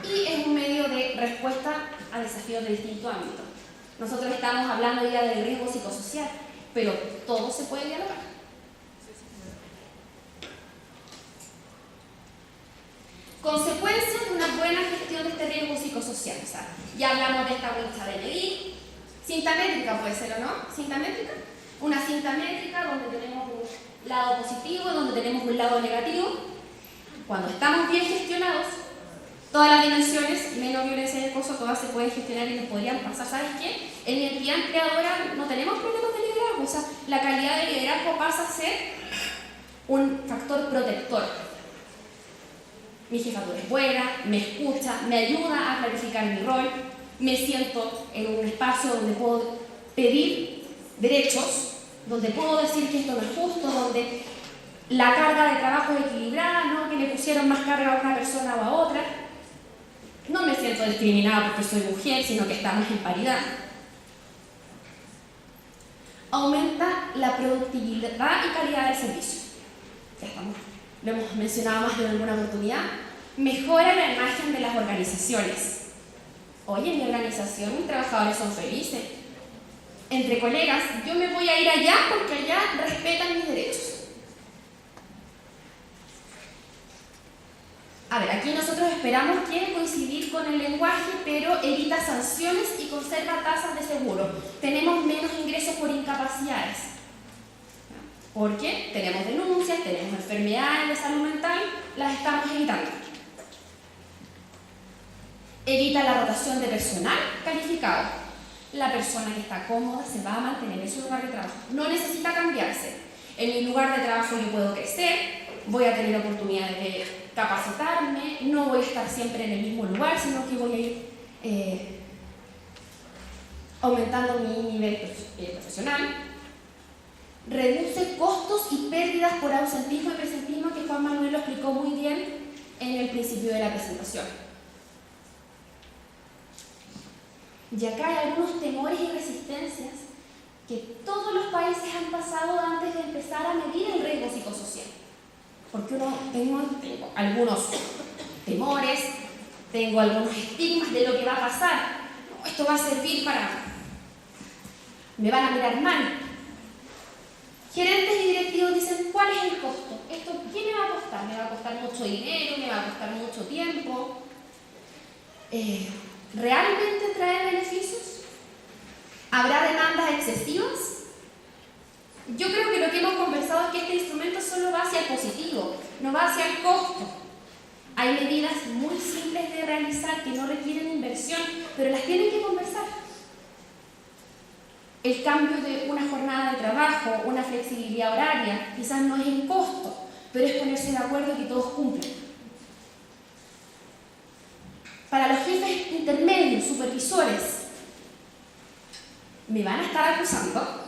S3: Y es un medio de respuesta a desafíos de distinto ámbito. Nosotros estamos hablando hoy día del riesgo psicosocial, pero todo se puede dialogar. Consecuencias de una buena gestión de este riesgo psicosocial. O sea, ya hablamos de esta bolsa de medir. Cinta métrica puede ser, ¿o no? Cinta métrica. Una cinta métrica donde tenemos un lado positivo y donde tenemos un lado negativo. Cuando estamos bien gestionados, todas las dimensiones, menos violencia de acoso, todas se pueden gestionar y nos podrían pasar. ¿Sabes qué? En mi entidad empleadora no tenemos problemas de liderazgo. O sea, la calidad de liderazgo pasa a ser un factor protector. Mi jefatura es buena, me escucha, me ayuda a clarificar mi rol, me siento en un espacio donde puedo pedir derechos, donde puedo decir que esto no es justo, donde la carga de trabajo es equilibrada, no que le pusieron más carga a una persona o a otra. No me siento discriminada porque soy mujer, sino que estamos en paridad. Aumenta la productividad y calidad del servicio. Ya estamos. Lo hemos mencionado más de alguna oportunidad. Mejora la imagen de las organizaciones. Oye, en mi organización mis trabajadores son felices. Entre colegas, yo me voy a ir allá porque allá respetan mis derechos. A ver, aquí nosotros esperamos que coincidir con el lenguaje, pero evita sanciones y conserva tasas de seguro. Tenemos menos ingresos por incapacidades. Porque tenemos denuncias, tenemos enfermedades de salud mental, las estamos evitando. Evita la rotación de personal calificado. La persona que está cómoda se va a mantener en su lugar de trabajo. No necesita cambiarse. En mi lugar de trabajo yo puedo crecer, voy a tener oportunidades de capacitarme, no voy a estar siempre en el mismo lugar, sino que voy a ir aumentando mi nivel profesional. Reduce costos y pérdidas por ausentismo y presentismo, que Juan Manuel lo explicó muy bien en el principio de la presentación. Y acá hay algunos temores y resistencias que todos los países han pasado antes de empezar a medir el riesgo psicosocial. Porque tengo algunos temores, tengo algunos estigmas de lo que va a pasar. No, esto va a servir para... me van a mirar mal. Gerentes y directivos dicen, ¿cuál es el costo? ¿Esto qué me va a costar? ¿Me va a costar mucho dinero? ¿Me va a costar mucho tiempo? ¿Realmente trae beneficios? ¿Habrá demandas excesivas? Yo creo que lo que hemos conversado es que este instrumento solo va hacia el positivo, no va hacia el costo. Hay medidas muy simples de realizar que no requieren inversión, pero las tienen que conversar. El cambio de una jornada de trabajo, una flexibilidad horaria, quizás no es el costo, pero es ponerse de acuerdo y que todos cumplan. Para los jefes intermedios, supervisores, ¿me van a estar acusando?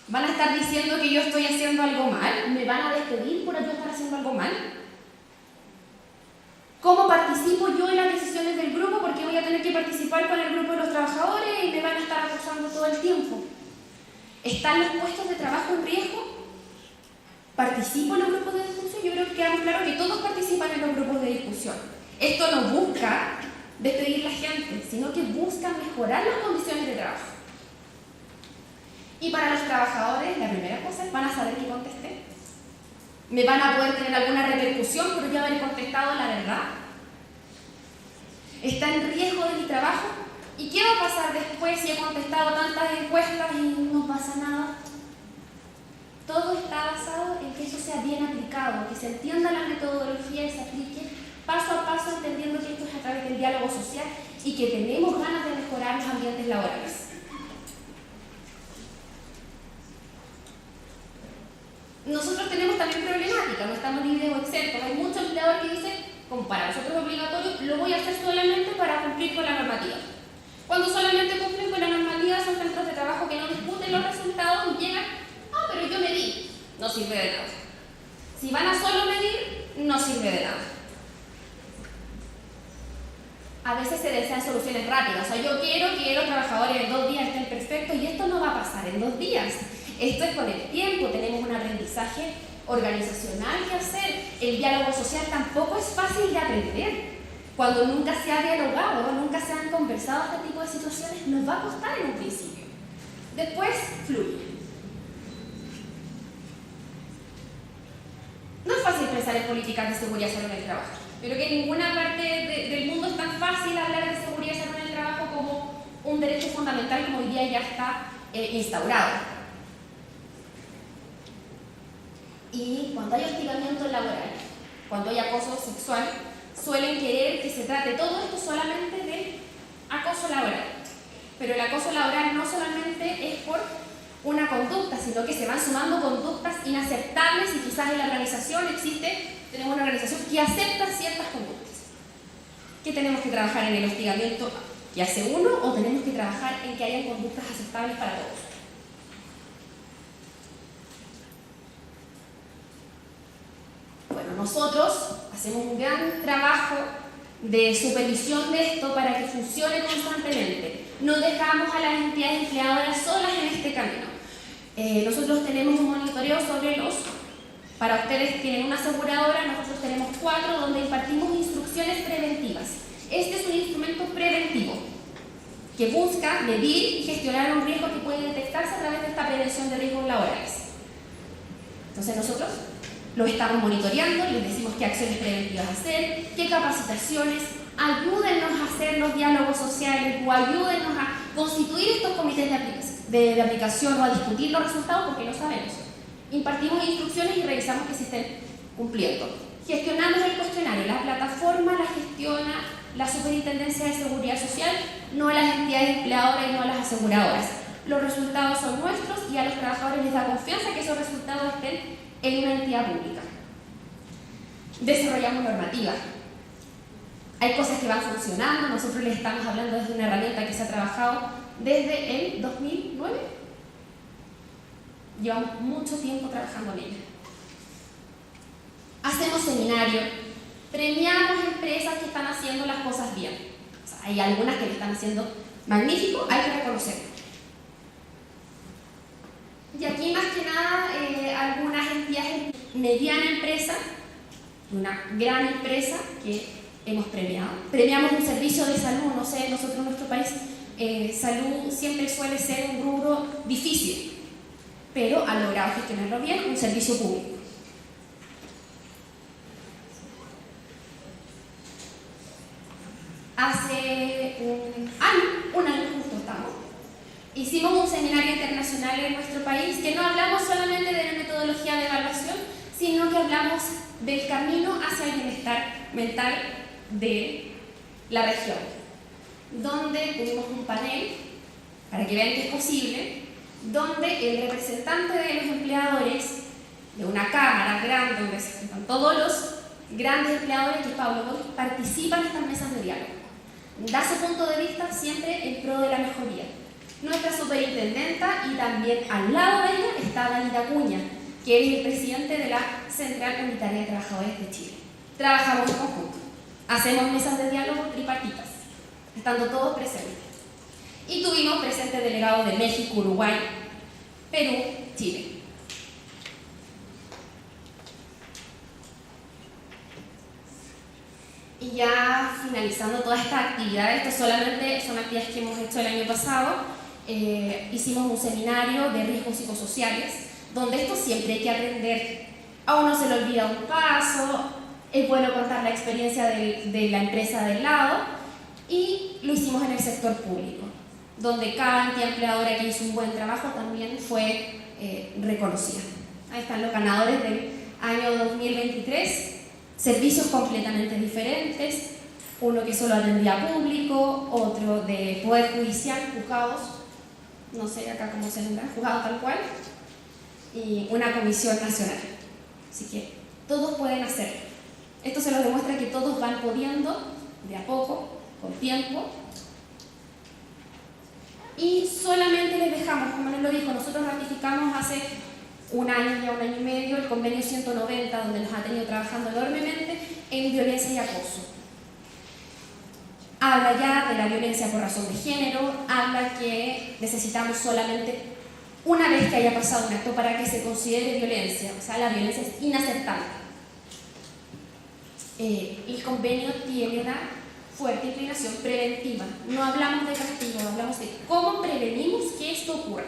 S3: ¿Van a estar diciendo que yo estoy haciendo algo mal? ¿Me van a despedir por yo estar haciendo algo mal? ¿Cómo participo yo en las decisiones del grupo? Porque voy a tener que participar con el grupo de los trabajadores y me van a estar acosando todo el tiempo. ¿Están los puestos de trabajo en riesgo? ¿Participo en los grupos de discusión? Yo creo que queda claro que todos participan en los grupos de discusión. Esto no busca despedir a la gente, sino que busca mejorar las condiciones de trabajo. Y para los trabajadores, la primera cosa es: van a saber que contesté. Me van a poder tener alguna repercusión por yo haber contestado la verdad. ¿Está en riesgo de mi trabajo? ¿Y qué va a pasar después si he contestado tantas encuestas y no pasa nada? Todo está basado en que eso sea bien aplicado, que se entienda la metodología y se aplique paso a paso, entendiendo que esto es a través del diálogo social y que tenemos ganas de mejorar los ambientes laborales. Nosotros tenemos también problemática, no estamos libres o exentos. Hay muchos empleadores que dicen, como para nosotros es obligatorio, lo voy a hacer solamente para cumplir con la normativa. Cuando solamente cumplen con la normativa son centros de trabajo que no discuten los resultados y llegan: pero yo medí. No sirve de nada. Si van a solo medir, no sirve de nada. A veces se desean soluciones rápidas. O sea, yo quiero que los trabajadores en 2 días estén perfectos, y esto no va a pasar en 2 días. Esto es con el tiempo. Tenemos un aprendizaje organizacional que hacer. El diálogo social tampoco es fácil de aprender. Cuando nunca se ha dialogado o nunca se han conversado este tipo de situaciones, nos va a costar en un principio. Después fluye. No es fácil pensar en políticas de seguridad y salud en el trabajo. Pero que en ninguna parte del mundo es tan fácil hablar de seguridad y salud en el trabajo como un derecho fundamental, como hoy día ya está instaurado. Y cuando hay hostigamiento laboral, cuando hay acoso sexual, suelen querer que se trate todo esto solamente de acoso laboral. Pero el acoso laboral no solamente es por una conducta, sino que se van sumando conductas inaceptables, y quizás en la organización tenemos una organización que acepta ciertas conductas. ¿Qué tenemos que trabajar en el hostigamiento que hace uno, o tenemos que trabajar en que haya conductas aceptables para todos? Bueno, nosotros hacemos un gran trabajo de supervisión de esto para que funcione constantemente. No dejamos a las entidades empleadoras solas en este camino. Nosotros tenemos un monitoreo sobre para ustedes tienen una aseguradora, nosotros tenemos 4 donde impartimos instrucciones preventivas. Este es un instrumento preventivo que busca medir y gestionar un riesgo que puede detectarse a través de esta prevención de riesgos laborales. Entonces nosotros lo estamos monitoreando, les decimos qué acciones preventivas hacer, qué capacitaciones, ayúdennos a hacer los diálogos sociales o ayúdennos a constituir estos comités de aplicación o a discutir los resultados, porque no sabemos. Impartimos instrucciones y revisamos que se estén cumpliendo. Gestionamos el cuestionario. La plataforma la gestiona la Superintendencia de Seguridad Social, no las entidades empleadoras y no las aseguradoras. Los resultados son nuestros y a los trabajadores les da confianza que esos resultados estén en una entidad pública. Desarrollamos normativa. Hay cosas que van funcionando. Nosotros les estamos hablando desde una herramienta que se ha trabajado desde el 2009. Llevamos mucho tiempo trabajando en ella. Hacemos seminarios, premiamos empresas que están haciendo las cosas bien. O sea, hay algunas que lo están haciendo magnífico, hay que reconocerlo. Y aquí más que nada algunas entidades, mediana empresa, una gran empresa que hemos premiado. Premiamos un servicio de salud, no sé, nosotros en nuestro país salud siempre suele ser un rubro difícil, pero ha logrado gestionarlo bien, un servicio público. Hace un año justo estamos, hicimos un seminario internacional en nuestro país que no hablamos solamente de la metodología de evaluación, sino que hablamos del camino hacia el bienestar mental de la región, donde tuvimos un panel, para que vean que es posible, donde el representante de los empleadores de una cámara grande, donde se juntan todos los grandes empleadores, que es Pablo Boll, participa en estas mesas de diálogo. Da su punto de vista siempre en pro de la mejoría. Nuestra superintendenta, y también al lado de ella está Daniela Acuña, que es el presidente de la Central Unitaria de Trabajadores de Chile. Trabajamos en conjunto. Hacemos mesas de diálogo tripartitas, estando todos presentes. Y tuvimos presentes delegados de México, Uruguay, Perú, Chile. Y ya finalizando toda esta actividad, estas solamente son actividades que hemos hecho el año pasado, hicimos un seminario de riesgos psicosociales, donde esto siempre hay que aprender. A uno se le olvida un paso, es bueno contar la experiencia de la empresa del lado, y lo hicimos en el sector público, donde cada entidad empleadora que hizo un buen trabajo también fue reconocida. Ahí están los ganadores del año 2023. Servicios completamente diferentes, uno que solo atendía a público, otro de Poder Judicial, juzgados, no sé acá cómo se nombra, juzgados tal cual, y una comisión nacional. Así que todos pueden hacerlo. Esto se nos demuestra que todos van pudiendo, de a poco, con tiempo. Y solamente les dejamos, como nos lo dijo, nosotros ratificamos hace un año y medio el convenio 190, donde nos ha tenido trabajando enormemente en violencia y acoso. Habla ya de la violencia por razón de género, habla que necesitamos solamente una vez que haya pasado un acto para que se considere violencia, o sea, la violencia es inaceptable. El convenio tiene una fuerte inclinación preventiva. No hablamos de castigo, hablamos de cómo prevenimos que esto ocurra.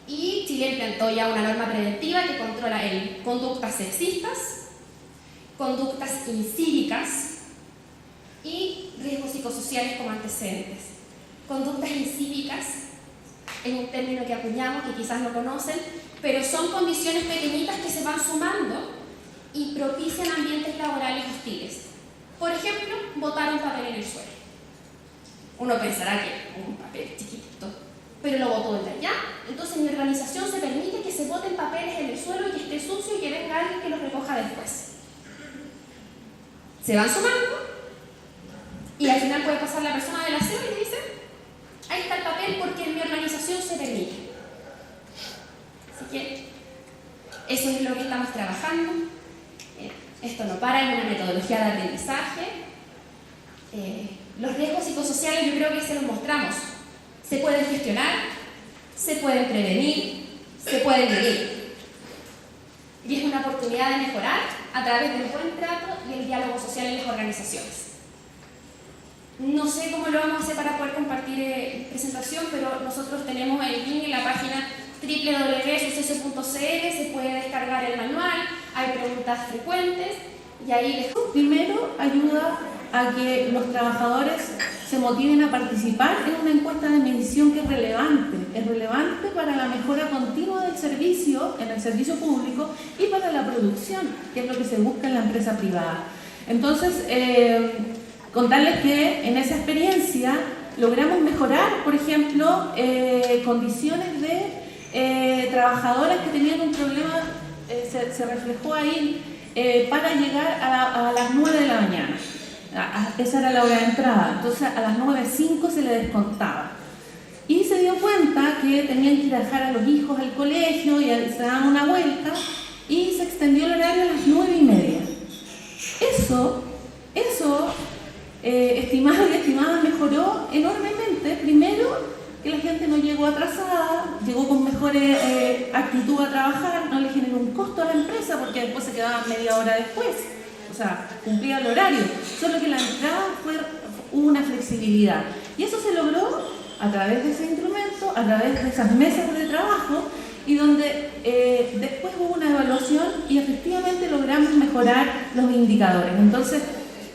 S3: Y Chile implantó ya una norma preventiva que controla conductas sexistas, conductas incívicas y riesgos psicosociales como antecedentes. Conductas incívicas es un término que acuñamos, que quizás no conocen, pero son condiciones pequeñitas que se van sumando y propician ambientes laborales hostiles. Por ejemplo, botar un papel en el suelo. Uno pensará que un papel chiquitito, pero lo botó desde allá. Entonces mi organización se permite que se boten papeles en el suelo y que esté sucio y que venga alguien que los recoja después. Se van sumando y al final puede pasar la persona del aseo y dice: ahí está el papel porque en mi organización se permite. Así que eso es lo que estamos trabajando. Esto no para, es una metodología de aprendizaje. Los riesgos psicosociales yo creo que se los mostramos. Se pueden gestionar, se pueden prevenir, se pueden vivir. Y es una oportunidad de mejorar a través del buen trato y el diálogo social en las organizaciones. No sé cómo lo vamos a hacer para poder compartir presentación, pero nosotros tenemos el link en la página www.suceso.cl, se puede descargar el manual, hay preguntas frecuentes y ahí
S4: primero ayuda a que los trabajadores se motiven a participar en una encuesta de medición que es relevante para la mejora continua del servicio, en el servicio público y para la producción, que es lo que se busca en la empresa privada. Entonces, contarles que en esa experiencia logramos mejorar, por ejemplo, condiciones de trabajadoras que tenían un problema, se reflejó ahí, para llegar a las 9 de la mañana. Esa era la hora de entrada, entonces a las 9:05 se le descontaba. Y se dio cuenta que tenían que ir a dejar a los hijos al colegio y se daban una vuelta y se extendió el horario a las 9:30. Eso, estimados y estimadas, mejoró enormemente. Primero, que la gente no llegó atrasada, llegó con mejor actitud a trabajar, no le generó un costo a la empresa porque después se quedaba media hora después. O sea, cumplía el horario, solo que la entrada hubo una flexibilidad. Y eso se logró a través de ese instrumento, a través de esas mesas de trabajo, y donde después hubo una evaluación y efectivamente logramos mejorar los indicadores. Entonces,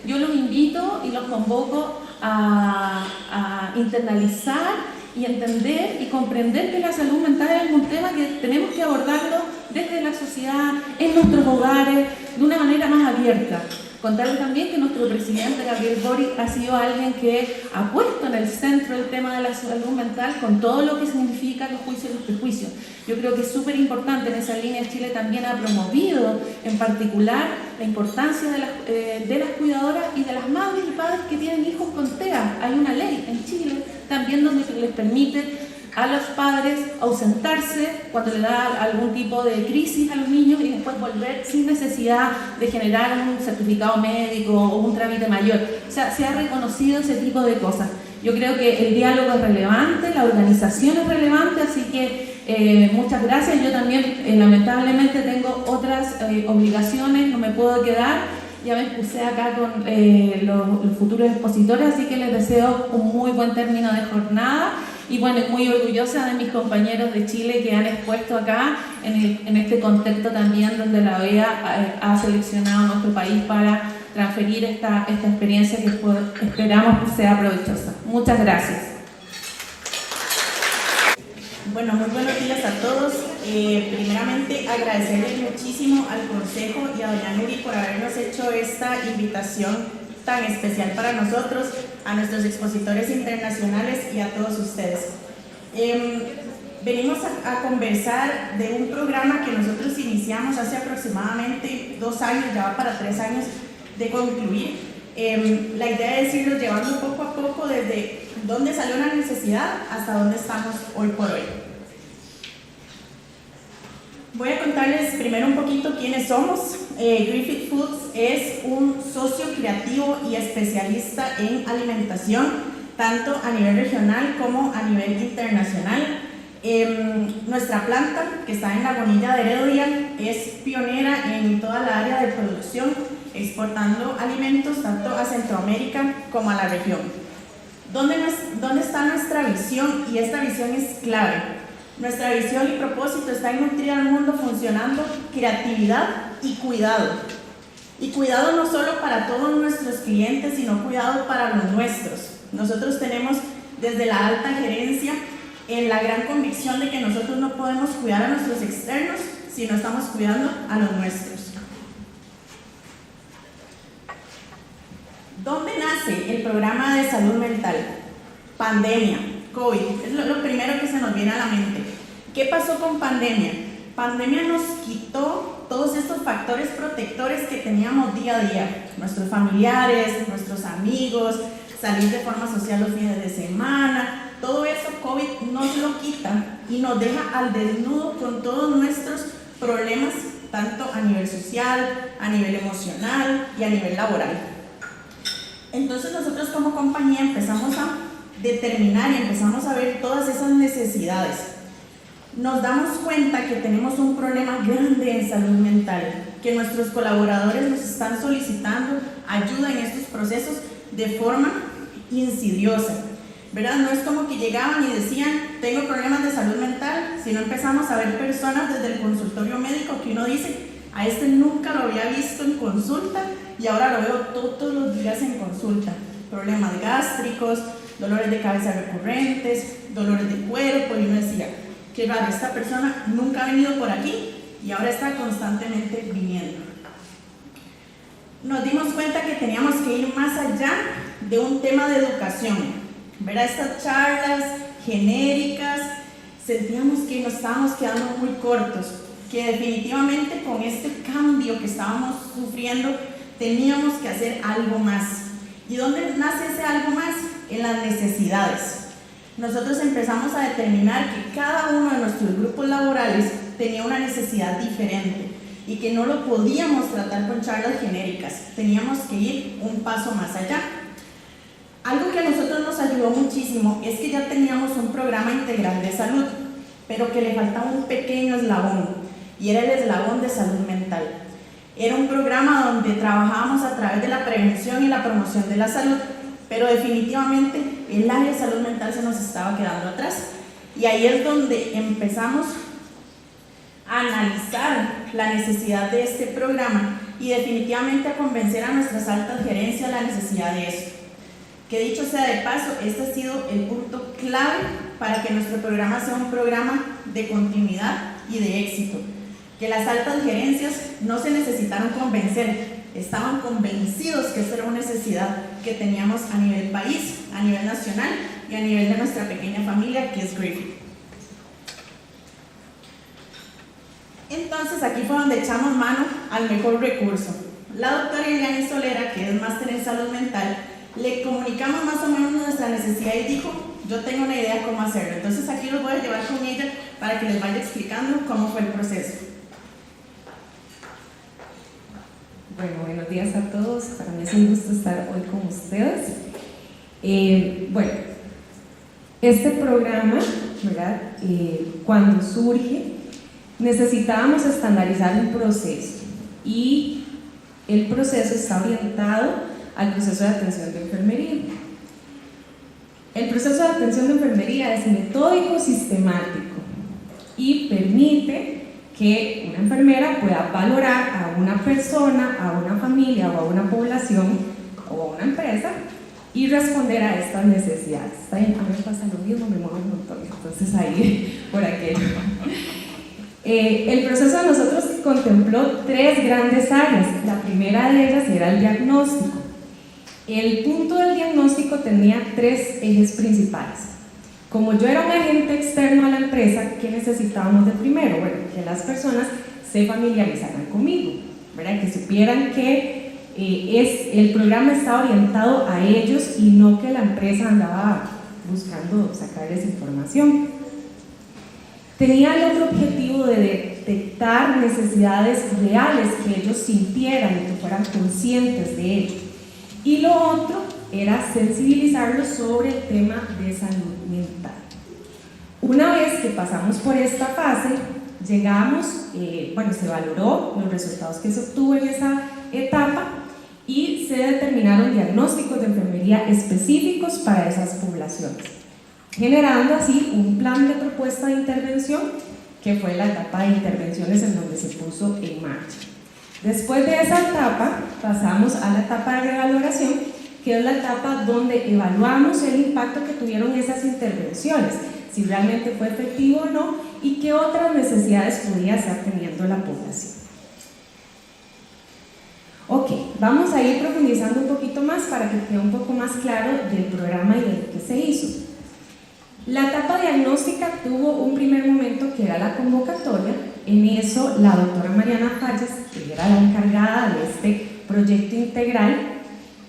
S4: yo los invito y los convoco a internalizar y entender y comprender que la salud mental es un tema que tenemos que abordarlo desde la sociedad, en nuestros hogares, de una manera más abierta. Contarles también que nuestro presidente Gabriel Boric ha sido alguien que ha puesto en el centro el tema de la salud mental con todo lo que significa los juicios y los prejuicios. Yo creo que es súper importante. En esa línea Chile también ha promovido en particular la importancia de las cuidadoras y de las madres y padres que tienen hijos con TEA. Hay una ley en Chile también donde les permite a los padres ausentarse cuando le da algún tipo de crisis a los niños y después volver sin necesidad de generar un certificado médico o un trámite mayor. O sea, se ha reconocido ese tipo de cosas. Yo creo que el diálogo es relevante, la organización es relevante, así que muchas gracias. Yo también lamentablemente tengo otras obligaciones, no me puedo quedar. Ya me expuse acá con los futuros expositores, así que les deseo un muy buen término de jornada. Y bueno, muy orgullosa de mis compañeros de Chile que han expuesto acá en este contexto también donde la OEA ha seleccionado a nuestro país para transferir esta experiencia que esperamos que sea provechosa. Muchas gracias.
S5: Bueno, muy buenos días a todos. Primeramente, agradecerles muchísimo al Consejo y a doña Nuri por habernos hecho esta invitación tan especial para nosotros, a nuestros expositores internacionales y a todos ustedes. Venimos a conversar de un programa que nosotros iniciamos hace aproximadamente 2 años, ya va para 3 años de concluir. La idea es irlos llevando poco a poco desde dónde salió la necesidad hasta dónde estamos hoy por hoy. Voy a contarles primero un poquito quiénes somos. Griffith Foods es un socio creativo y especialista en alimentación, tanto a nivel regional como a nivel internacional. Nuestra planta, que está en Lagunilla de Heredia, es pionera en toda la área de producción, exportando alimentos tanto a Centroamérica como a la región. ¿Dónde está nuestra visión? Y esta visión es clave. Nuestra visión y propósito está en nutrir al mundo funcionando creatividad y cuidado. Y cuidado no solo para todos nuestros clientes, sino cuidado para los nuestros. Nosotros tenemos desde la alta gerencia la gran convicción de que nosotros no podemos cuidar a nuestros externos si no estamos cuidando a los nuestros. ¿Dónde nace el programa de salud mental? Pandemia, COVID, es lo primero que se nos viene a la mente. ¿Qué pasó con pandemia? Pandemia nos quitó todos estos factores protectores que teníamos día a día. Nuestros familiares, nuestros amigos, salir de forma social los fines de semana, todo eso COVID nos lo quita y nos deja al desnudo con todos nuestros problemas, tanto a nivel social, a nivel emocional y a nivel laboral. Entonces nosotros como compañía empezamos a determinar y empezamos a ver todas esas necesidades. Nos damos cuenta que tenemos un problema grande en salud mental, que nuestros colaboradores nos están solicitando ayuda en estos procesos de forma insidiosa, ¿verdad? No es como que llegaban y decían, tengo problemas de salud mental, sino empezamos a ver personas desde el consultorio médico que uno dice, a este nunca lo había visto en consulta y ahora lo veo todos los días en consulta. Problemas gástricos, dolores de cabeza recurrentes, dolores de cuerpo, y uno decía, qué raro, esta persona nunca ha venido por aquí y ahora está constantemente viniendo. Nos dimos cuenta que teníamos que ir más allá de un tema de educación, ¿verdad? Estas charlas genéricas, sentíamos que nos estábamos quedando muy cortos, que definitivamente con este cambio que estábamos sufriendo teníamos que hacer algo más. ¿Y dónde nace ese algo más? En las necesidades. Nosotros empezamos a determinar que cada uno de nuestros grupos laborales tenía una necesidad diferente y que no lo podíamos tratar con charlas genéricas, teníamos que ir un paso más allá. Algo que a nosotros nos ayudó muchísimo es que ya teníamos un programa integral de salud, pero que le faltaba un pequeño eslabón, y era el eslabón de salud mental. Era un programa donde trabajábamos a través de la prevención y la promoción de la salud, pero definitivamente el área de salud mental se nos estaba quedando atrás. Y ahí es donde empezamos a analizar la necesidad de este programa y definitivamente a convencer a nuestras altas gerencias de la necesidad de eso. Que dicho sea de paso, este ha sido el punto clave para que nuestro programa sea un programa de continuidad y de éxito. Que las altas gerencias no se necesitaron convencer, estaban convencidos que esa era una necesidad que teníamos a nivel país, a nivel nacional y a nivel de nuestra pequeña familia que es Griffith. Entonces aquí fue donde echamos mano al mejor recurso. La doctora Eliane Solera, que es máster en salud mental, le comunicamos más o menos nuestra necesidad y dijo, yo tengo una idea cómo hacerlo. Entonces aquí los voy a llevar con ella para que les vaya explicando cómo fue el proceso.
S6: Bueno, buenos días a todos. Para mí es un gusto estar hoy con ustedes. Bueno, este programa, ¿verdad? Cuando surge, necesitábamos estandarizar un proceso y el proceso está orientado al proceso de atención de enfermería. El proceso de atención de enfermería es metódico, sistemático y permite que una enfermera pueda valorar a una persona, a una familia o a una población o a una empresa y responder a estas necesidades. ¿Está bien? A mí me pasa lo mismo, me muevo un montón, entonces ahí, por aquello. El proceso de nosotros contempló 3 grandes áreas. La primera de ellas era el diagnóstico. El punto del diagnóstico tenía 3 ejes principales. Como yo era un agente externo a la empresa, ¿qué necesitábamos de primero? Bueno, que las personas se familiarizaran conmigo, ¿verdad? Que supieran que el programa está orientado a ellos y no que la empresa andaba buscando sacarles información. Tenía el otro objetivo de detectar necesidades reales que ellos sintieran y que fueran conscientes de ello. Y lo otro era sensibilizarlos sobre el tema de salud mental. Una vez que pasamos por esta fase, llegamos, se valoró los resultados que se obtuvo en esa etapa y se determinaron diagnósticos de enfermería específicos para esas poblaciones, generando así un plan de propuesta de intervención que fue la etapa de intervenciones en donde se puso en marcha. Después de esa etapa pasamos a la etapa de revaloración, que es la etapa donde evaluamos el impacto que tuvieron esas intervenciones, si realmente fue efectivo o no y qué otras necesidades podía estar teniendo la población. Ok, vamos a ir profundizando un poquito más para que quede un poco más claro del programa y de lo que se hizo. La etapa diagnóstica tuvo un primer momento que era la convocatoria. En eso la doctora Mariana Fallas, que era la encargada de este proyecto integral,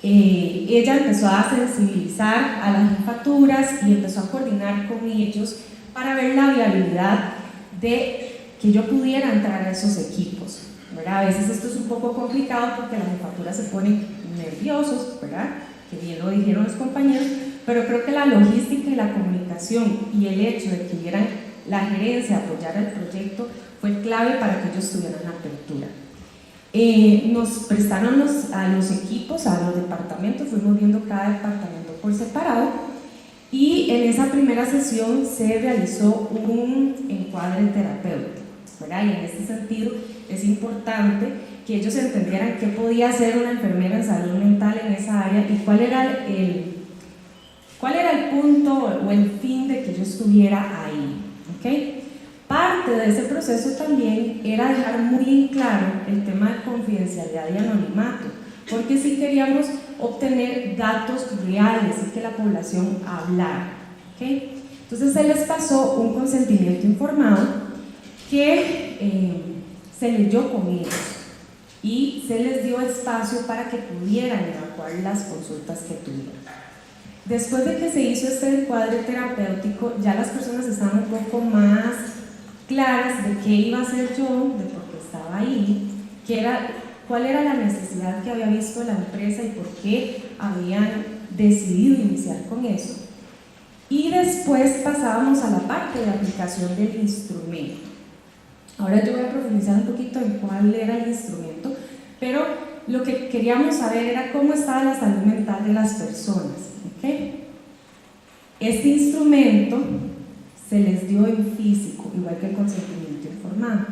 S6: ella empezó a sensibilizar a las jefaturas y empezó a coordinar con ellos para ver la viabilidad de que yo pudiera entrar a esos equipos, ¿verdad? A veces esto es un poco complicado porque las jefaturas se ponen nerviosos, ¿verdad? Que bien lo dijeron los compañeros, pero creo que la logística y la comunicación y el hecho de que vieran la gerencia apoyar el proyecto fue clave para que ellos tuvieran la apertura. Nos prestaron a los equipos, a los departamentos, fuimos viendo cada departamento por separado y en esa primera sesión se realizó un encuadre terapéutico, ¿verdad? Y en este sentido es importante que ellos entendieran qué podía hacer una enfermera en salud mental en esa área y cuál era el punto o el fin de que yo estuviera ahí, ¿ok? Parte de ese proceso también era dejar muy claro el tema de confidencialidad y anonimato, porque sí queríamos obtener datos reales y que la población hablara, ¿ok? Entonces se les pasó un consentimiento informado que se leyó con ellos y se les dio espacio para que pudieran evacuar las consultas que tuvieran. Después de que se hizo este encuadre terapéutico, ya las personas estaban un poco más claras de qué iba a hacer yo, de por qué estaba ahí, cuál era la necesidad que había visto la empresa y por qué habían decidido iniciar con eso. Y después pasábamos a la parte de aplicación del instrumento. Ahora yo voy a profundizar un poquito en cuál era el instrumento, pero lo que queríamos saber era cómo estaba la salud mental de las personas, ¿okay? Este instrumento se les dio en físico, igual que el consentimiento informado,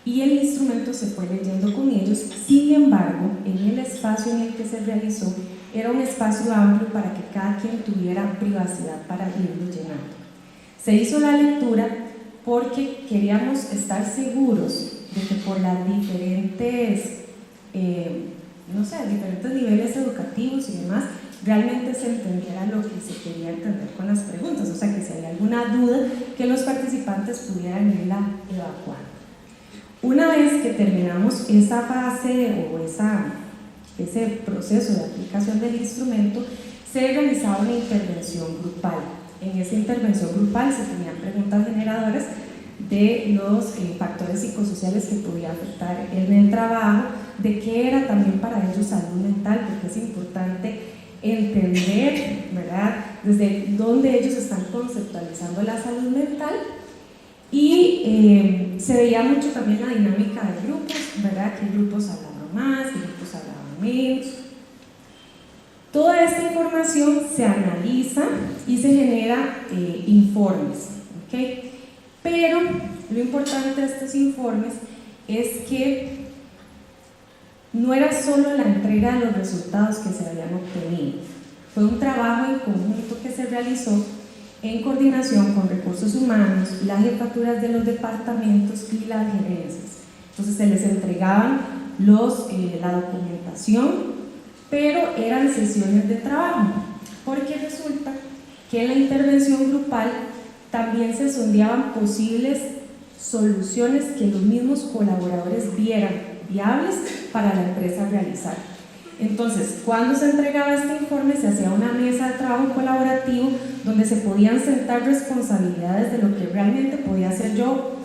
S6: y el instrumento se fue leyendo con ellos. Sin embargo, en el espacio en el que se realizó era un espacio amplio para que cada quien tuviera privacidad para irlo llenando. Se hizo la lectura porque queríamos estar seguros de que por las diferentes niveles educativos y demás, realmente se entendiera lo que se quería entender con las preguntas, o sea, que si había alguna duda, que los participantes pudieran irla evacuando. Una vez que terminamos esa fase o ese proceso de aplicación del instrumento, se realizaba una intervención grupal. En esa intervención grupal se tenían preguntas generadoras de los factores psicosociales que podía afectar en el trabajo, de qué era también para ellos salud mental, porque es importante entender, ¿verdad?, desde dónde ellos están conceptualizando la salud mental. Y se veía mucho también la dinámica de grupos, ¿verdad?, qué grupos hablaban más, qué grupos hablaban menos. Toda esta información se analiza y se genera informes, ¿ok? Pero lo importante de estos informes es que no era solo la entrega de los resultados que se habían obtenido, fue un trabajo en conjunto que se realizó en coordinación con recursos humanos, las jefaturas de los departamentos y las gerencias. Entonces se les entregaban la documentación, pero eran sesiones de trabajo, porque resulta que en la intervención grupal también se sondeaban posibles soluciones que los mismos colaboradores vieran viables para la empresa realizar. Entonces, cuando se entregaba este informe, se hacía una mesa de trabajo colaborativo donde se podían sentar responsabilidades de lo que realmente podía hacer yo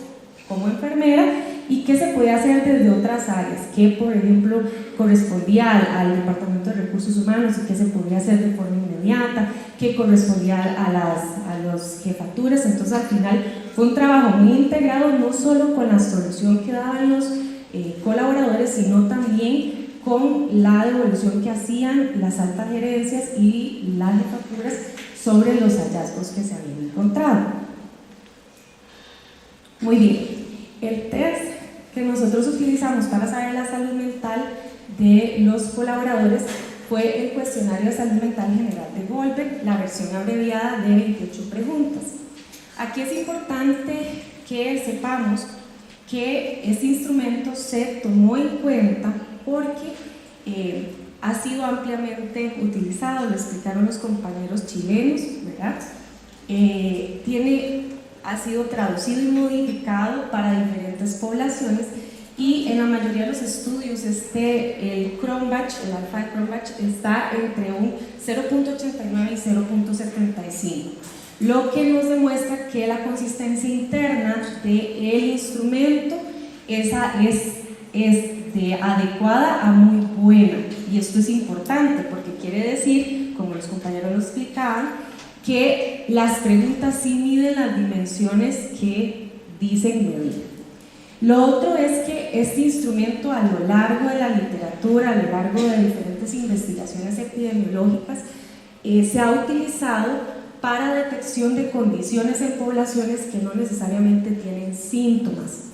S6: como enfermera y qué se podía hacer desde otras áreas, que por ejemplo correspondía al Departamento de Recursos Humanos y qué se podía hacer de forma inmediata, qué correspondía a las jefaturas. Entonces al final fue un trabajo muy integrado, no solo con la solución que daban los colaboradores, sino también con la devolución que hacían las altas gerencias y las jefaturas sobre los hallazgos que se habían encontrado. Muy bien, el test que nosotros utilizamos para saber la salud mental de los colaboradores fue el cuestionario de salud mental general de Goldberg, la versión abreviada de 28 preguntas. Aquí es importante que sepamos que este instrumento se tomó en cuenta porque ha sido ampliamente utilizado, lo explicaron los compañeros chilenos, ¿verdad? Ha sido traducido y modificado para diferentes poblaciones y en la mayoría de los estudios el Cronbach, el alfa de Cronbach está entre un 0.89 y 0.75, lo que nos demuestra que la consistencia interna del instrumento es de adecuada a muy buena, y esto es importante porque quiere decir, como los compañeros lo explicaban, que las preguntas sí miden las dimensiones que dicen medir. Lo otro es que este instrumento, a lo largo de la literatura, a lo largo de diferentes investigaciones epidemiológicas, se ha utilizado para detección de condiciones en poblaciones que no necesariamente tienen síntomas.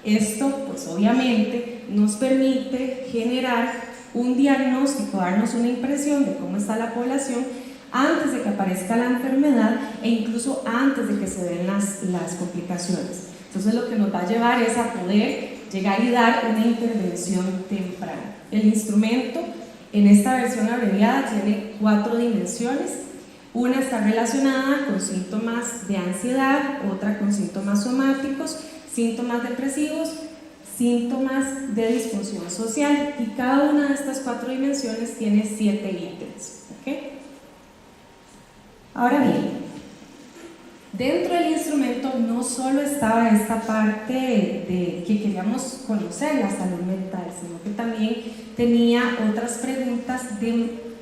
S6: Esto, pues obviamente, nos permite generar un diagnóstico, darnos una impresión de cómo está la población antes de que aparezca la enfermedad e incluso antes de que se den las complicaciones. Entonces lo que nos va a llevar es a poder llegar y dar una intervención temprana. El instrumento en esta versión abreviada tiene 4 dimensiones. Una está relacionada con síntomas de ansiedad, otra con síntomas somáticos, síntomas depresivos, síntomas de disfunción social, y cada una de estas 4 dimensiones tiene 7 ítems. ¿Okay? Ahora bien, dentro del instrumento no solo estaba esta parte de que queríamos conocer la salud mental, sino que también tenía otras preguntas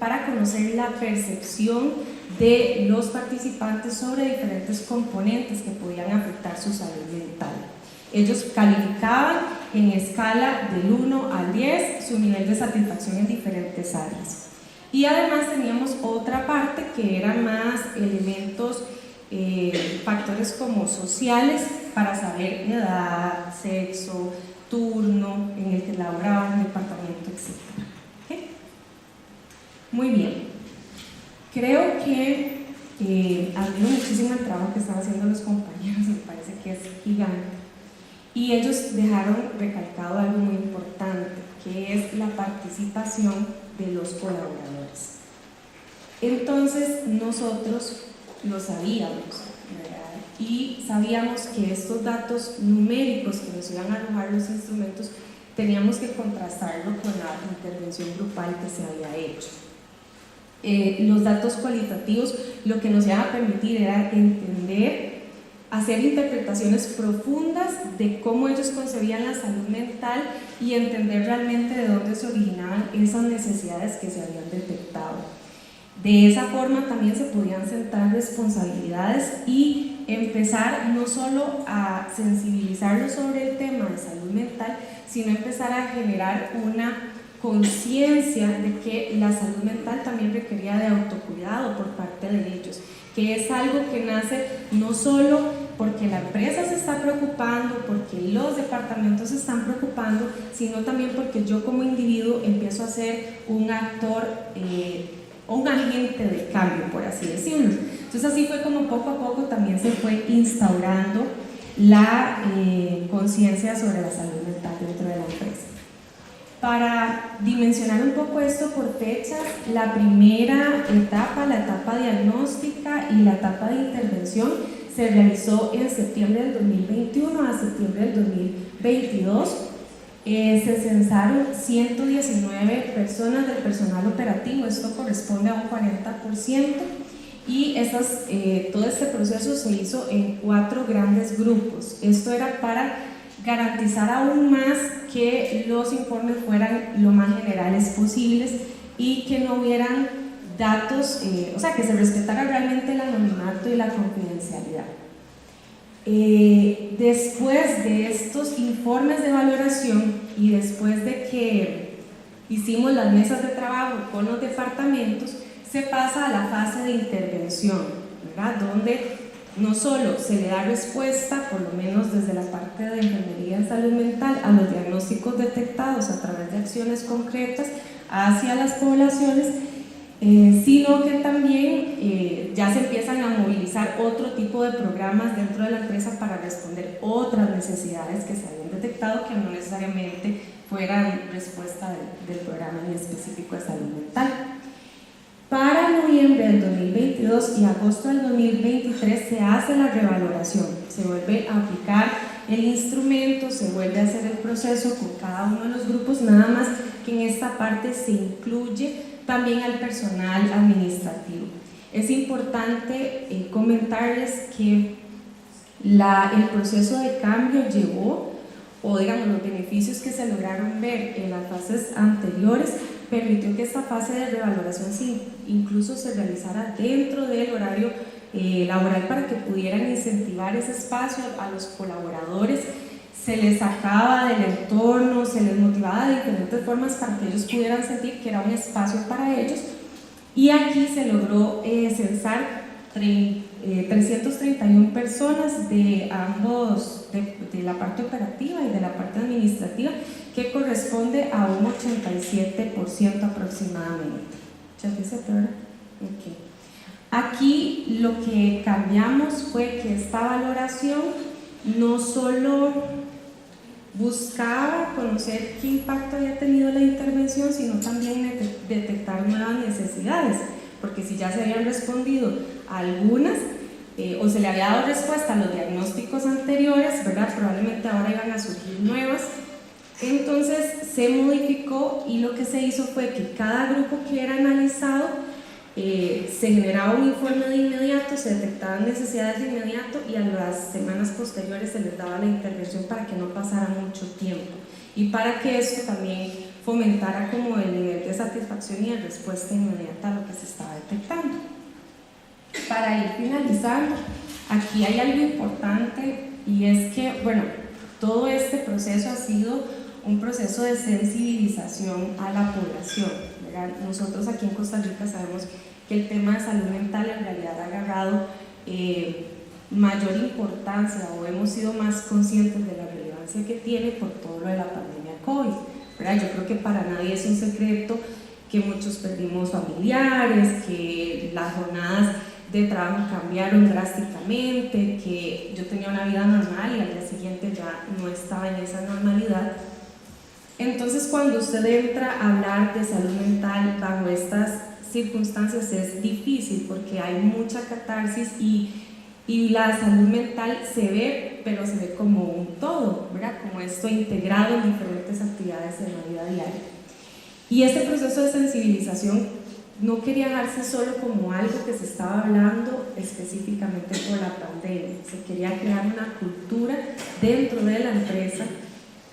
S6: para conocer la percepción de los participantes sobre diferentes componentes que podían afectar su salud mental. Ellos calificaban en escala del 1 al 10 su nivel de satisfacción en diferentes áreas. Y además teníamos otra parte que eran más elementos, factores como sociales, para saber edad, sexo, turno en el que laboraba, en el departamento, etc. ¿Okay? Muy bien. Creo que admiro muchísimo el trabajo que están haciendo los compañeros, me parece que es gigante. Y ellos dejaron recalcado algo muy importante, que es la participación de los colaboradores. Entonces nosotros lo sabíamos, ¿verdad? Y sabíamos que estos datos numéricos que nos iban a arrojar los instrumentos teníamos que contrastarlo con la intervención grupal que se había hecho. los datos cualitativos lo que nos iban a permitir era entender, hacer interpretaciones profundas de cómo ellos concebían la salud mental y entender realmente de dónde se originaban esas necesidades que se habían detectado. De esa forma también se podían sentar responsabilidades y empezar no solo a sensibilizarlos sobre el tema de salud mental, sino empezar a generar una conciencia de que la salud mental también requería de autocuidado por parte de ellos, que es algo que nace no solo porque la empresa se está preocupando, porque los departamentos se están preocupando, sino también porque yo como individuo empiezo a ser un actor, un agente de cambio, por así decirlo. Entonces así fue como poco a poco también se fue instaurando la conciencia sobre la salud mental dentro de la empresa. Para dimensionar un poco esto por fechas, la primera etapa, la etapa diagnóstica y la etapa de intervención se realizó en septiembre del 2021 a septiembre del 2022. Se censaron 119 personas del personal operativo, esto corresponde a un 40%, y todo este proceso se hizo en 4 grandes grupos. Esto era para garantizar aún más que los informes fueran lo más generales posibles y que no hubieran datos, o sea, que se respetara realmente el anonimato y la confidencialidad. Después de estos informes de valoración y después de que hicimos las mesas de trabajo con los departamentos, se pasa a la fase de intervención, ¿verdad? Donde no solo se le da respuesta, por lo menos desde la parte de enfermería en salud mental, a los diagnósticos detectados a través de acciones concretas hacia las poblaciones, sino que también ya se empiezan a movilizar otro tipo de programas dentro de la empresa para responder otras necesidades que se habían detectado que no necesariamente fueran respuesta del programa en específico de salud mental. Para noviembre del 2022 y agosto del 2023 se hace la revaloración, se vuelve a aplicar el instrumento, se vuelve a hacer el proceso con cada uno de los grupos, nada más que en esta parte se incluye también al personal administrativo. Es importante comentarles que el proceso de cambio llevó, o digamos los beneficios que se lograron ver en las fases anteriores, permitió que esta fase de revaloración incluso se realizara dentro del horario laboral para que pudieran incentivar ese espacio a los colaboradores, se les sacaba del entorno, se les motivaba de diferentes formas para que ellos pudieran sentir que era un espacio para ellos, y aquí se logró censar 331 personas de ambos, de la parte operativa y de la parte administrativa, que corresponde a un 87% aproximadamente. 87, ¿verdad? Okay. Aquí lo que cambiamos fue que esta valoración no solo buscaba conocer qué impacto había tenido la intervención, sino también detectar nuevas necesidades, porque si ya se habían respondido a algunas o se le había dado respuesta a los diagnósticos anteriores, ¿verdad? Probablemente ahora iban a surgir nuevas. Entonces se modificó y lo que se hizo fue que cada grupo que era analizado se generaba un informe de inmediato, se detectaban necesidades de inmediato y a las semanas posteriores se les daba la intervención para que no pasara mucho tiempo y para que esto también fomentara como el nivel de satisfacción y de respuesta inmediata a lo que se estaba detectando. Para ir finalizando, aquí hay algo importante y es que, bueno, todo este proceso ha sido un proceso de sensibilización a la población, ¿verdad? Nosotros aquí en Costa Rica sabemos que el tema de salud mental en realidad ha agarrado mayor importancia o hemos sido más conscientes de la relevancia que tiene por todo lo de la pandemia COVID, ¿verdad? Yo creo que para nadie es un secreto que muchos perdimos familiares, que las jornadas de trabajo cambiaron drásticamente, que yo tenía una vida normal y al día siguiente ya no estaba en esa normalidad. Entonces cuando usted entra a hablar de salud mental bajo estas circunstancias es difícil porque hay mucha catarsis y la salud mental se ve, pero se ve como un todo, ¿verdad? Como esto integrado en diferentes actividades de la vida diaria. Y este proceso de sensibilización no quería darse solo como algo que se estaba hablando específicamente por la pandemia. Se quería crear una cultura dentro de la empresa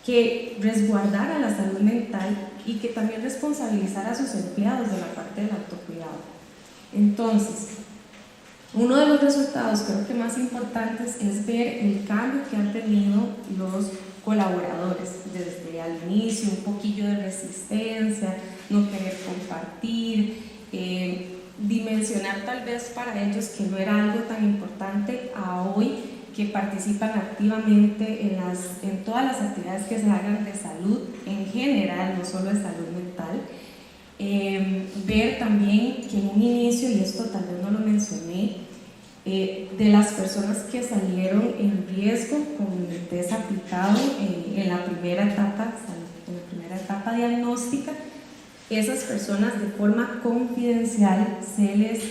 S6: que resguardara la salud mental y que también responsabilizara a sus empleados de la parte del autocuidado. Entonces, uno de los resultados creo que más importantes es ver el cambio que han tenido los colaboradores desde al inicio, un poquillo de resistencia, no querer compartir, dimensionar tal vez para ellos que no era algo tan importante, a hoy que participan activamente en todas las actividades que se hagan de salud en general, no solo de salud mental. Ver también que en un inicio, y esto tal vez no lo mencioné, de las personas que salieron en riesgo con el test aplicado en la primera etapa diagnóstica, esas personas de forma confidencial se les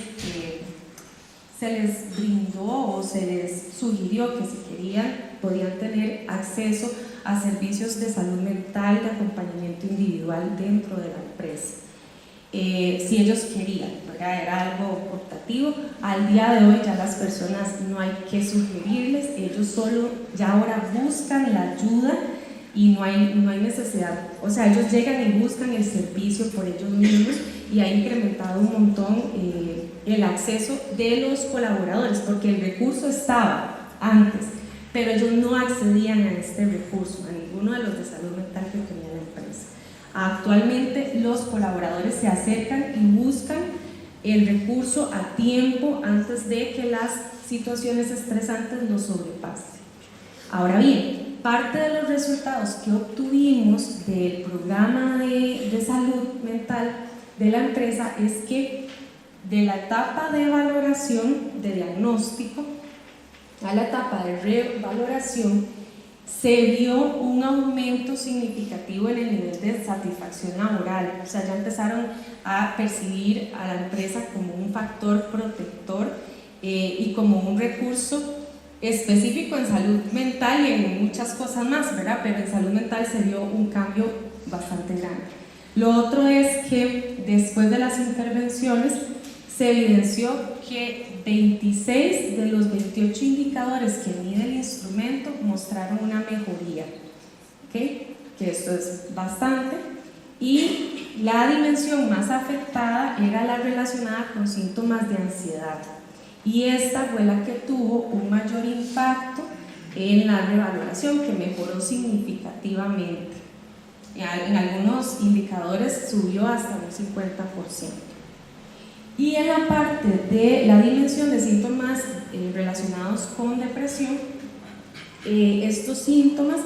S6: brindó o se les sugirió que si querían podían tener acceso a servicios de salud mental, de acompañamiento individual dentro de la empresa. Si ellos querían, ¿verdad? Era algo optativo. Al día de hoy ya las personas no hay que sugerirles, ellos solo ya ahora buscan la ayuda y no hay necesidad, o sea, ellos llegan y buscan el servicio por ellos mismos, y ha incrementado un montón el acceso de los colaboradores, porque el recurso estaba antes, pero ellos no accedían a este recurso, a ninguno de los de salud mental que tenía la empresa. Actualmente los colaboradores se acercan y buscan el recurso a tiempo antes de que las situaciones estresantes los sobrepasen. Ahora bien, parte de los resultados que obtuvimos del programa de salud mental de la empresa es que de la etapa de valoración, de diagnóstico, a la etapa de revaloración, se vio un aumento significativo en el nivel de satisfacción laboral. O sea, ya empezaron a percibir a la empresa como un factor protector y como un recurso específico en salud mental y en muchas cosas más, ¿verdad? Pero en salud mental se vio un cambio bastante grande. Lo otro es que después de las intervenciones se evidenció que 26 de los 28 indicadores que mide el instrumento mostraron una mejoría, ¿okay? Que esto es bastante. Y la dimensión más afectada era la relacionada con síntomas de ansiedad, y esta fue la que tuvo un mayor impacto en la revaloración, que mejoró significativamente. En algunos indicadores subió hasta un 50%. Y en la parte de la dimensión de síntomas relacionados con depresión, estos síntomas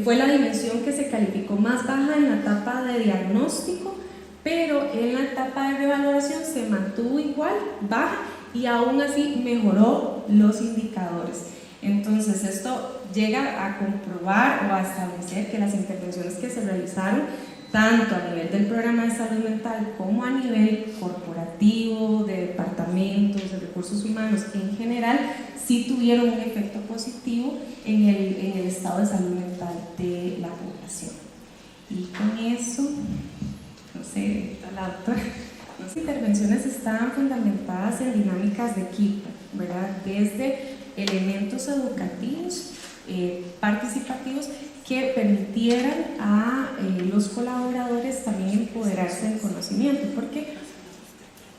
S6: fue la dimensión que se calificó más baja en la etapa de diagnóstico, pero en la etapa de revaloración se mantuvo igual, baja, y aún así mejoró los indicadores. Entonces esto llega a comprobar o a establecer que las intervenciones que se realizaron tanto a nivel del programa de salud mental como a nivel corporativo, de departamentos, de recursos humanos en general, sí tuvieron un efecto positivo en el estado de salud mental de la población. Y con eso, no sé, la doctora, las intervenciones estaban fundamentadas en dinámicas de equipo, ¿verdad? Desde elementos educativos, participativos, que permitieran a los colaboradores también empoderarse del conocimiento, porque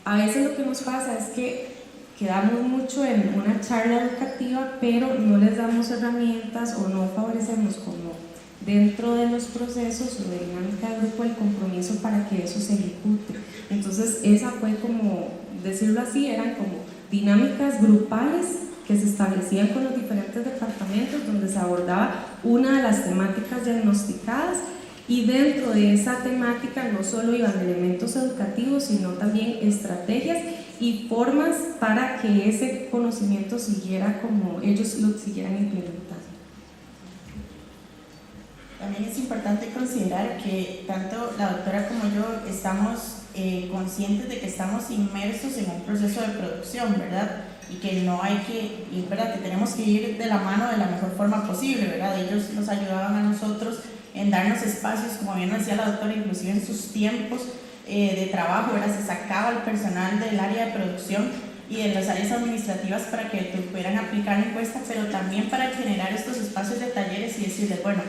S6: a veces lo que nos pasa es que quedamos mucho en una charla educativa, pero no les damos herramientas o no favorecemos como dentro de los procesos o de dinámica de grupo el compromiso para que eso se ejecute. Entonces esa fue como, decirlo así, eran como dinámicas grupales que se establecían con los diferentes departamentos, donde se abordaba una de las temáticas diagnosticadas, y dentro de esa temática no solo iban elementos educativos, sino también estrategias y formas para que ese conocimiento siguiera como ellos lo siguieran implementando.
S5: También es importante considerar que tanto la doctora como yo estamos conscientes de que estamos inmersos en un proceso de producción, ¿verdad? Y que no hay que, y es verdad que tenemos que ir de la mano de la mejor forma posible, ¿verdad? Ellos nos ayudaban a nosotros en darnos espacios, como bien decía la doctora, inclusive en sus tiempos, de trabajo, ¿verdad? Se sacaba el personal del área de producción y de las áreas administrativas para que pudieran aplicar la encuesta, pero también para generar estos espacios de talleres y decirles, bueno,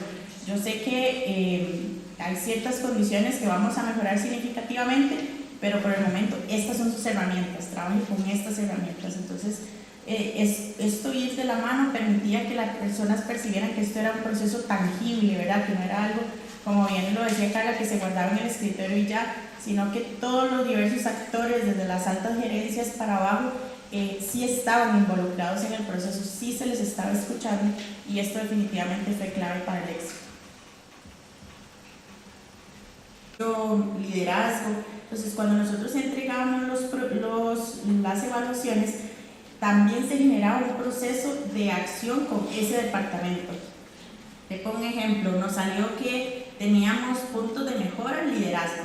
S5: yo sé que hay ciertas condiciones que vamos a mejorar significativamente, pero por el momento estas son sus herramientas, trabaje con estas herramientas. Entonces, esto ir de la mano permitía que las personas percibieran que esto era un proceso tangible, ¿verdad? Que no era algo, como bien lo decía Carla, que se guardaba en el escritorio y ya, sino que todos los diversos actores, desde las altas gerencias para abajo, sí estaban involucrados en el proceso, sí se les estaba escuchando, y esto definitivamente fue clave para el éxito. Liderazgo. Entonces, cuando nosotros entregábamos las evaluaciones, también se generaba un proceso de acción con ese departamento. Le pongo un ejemplo, nos salió que teníamos puntos de mejora en liderazgo.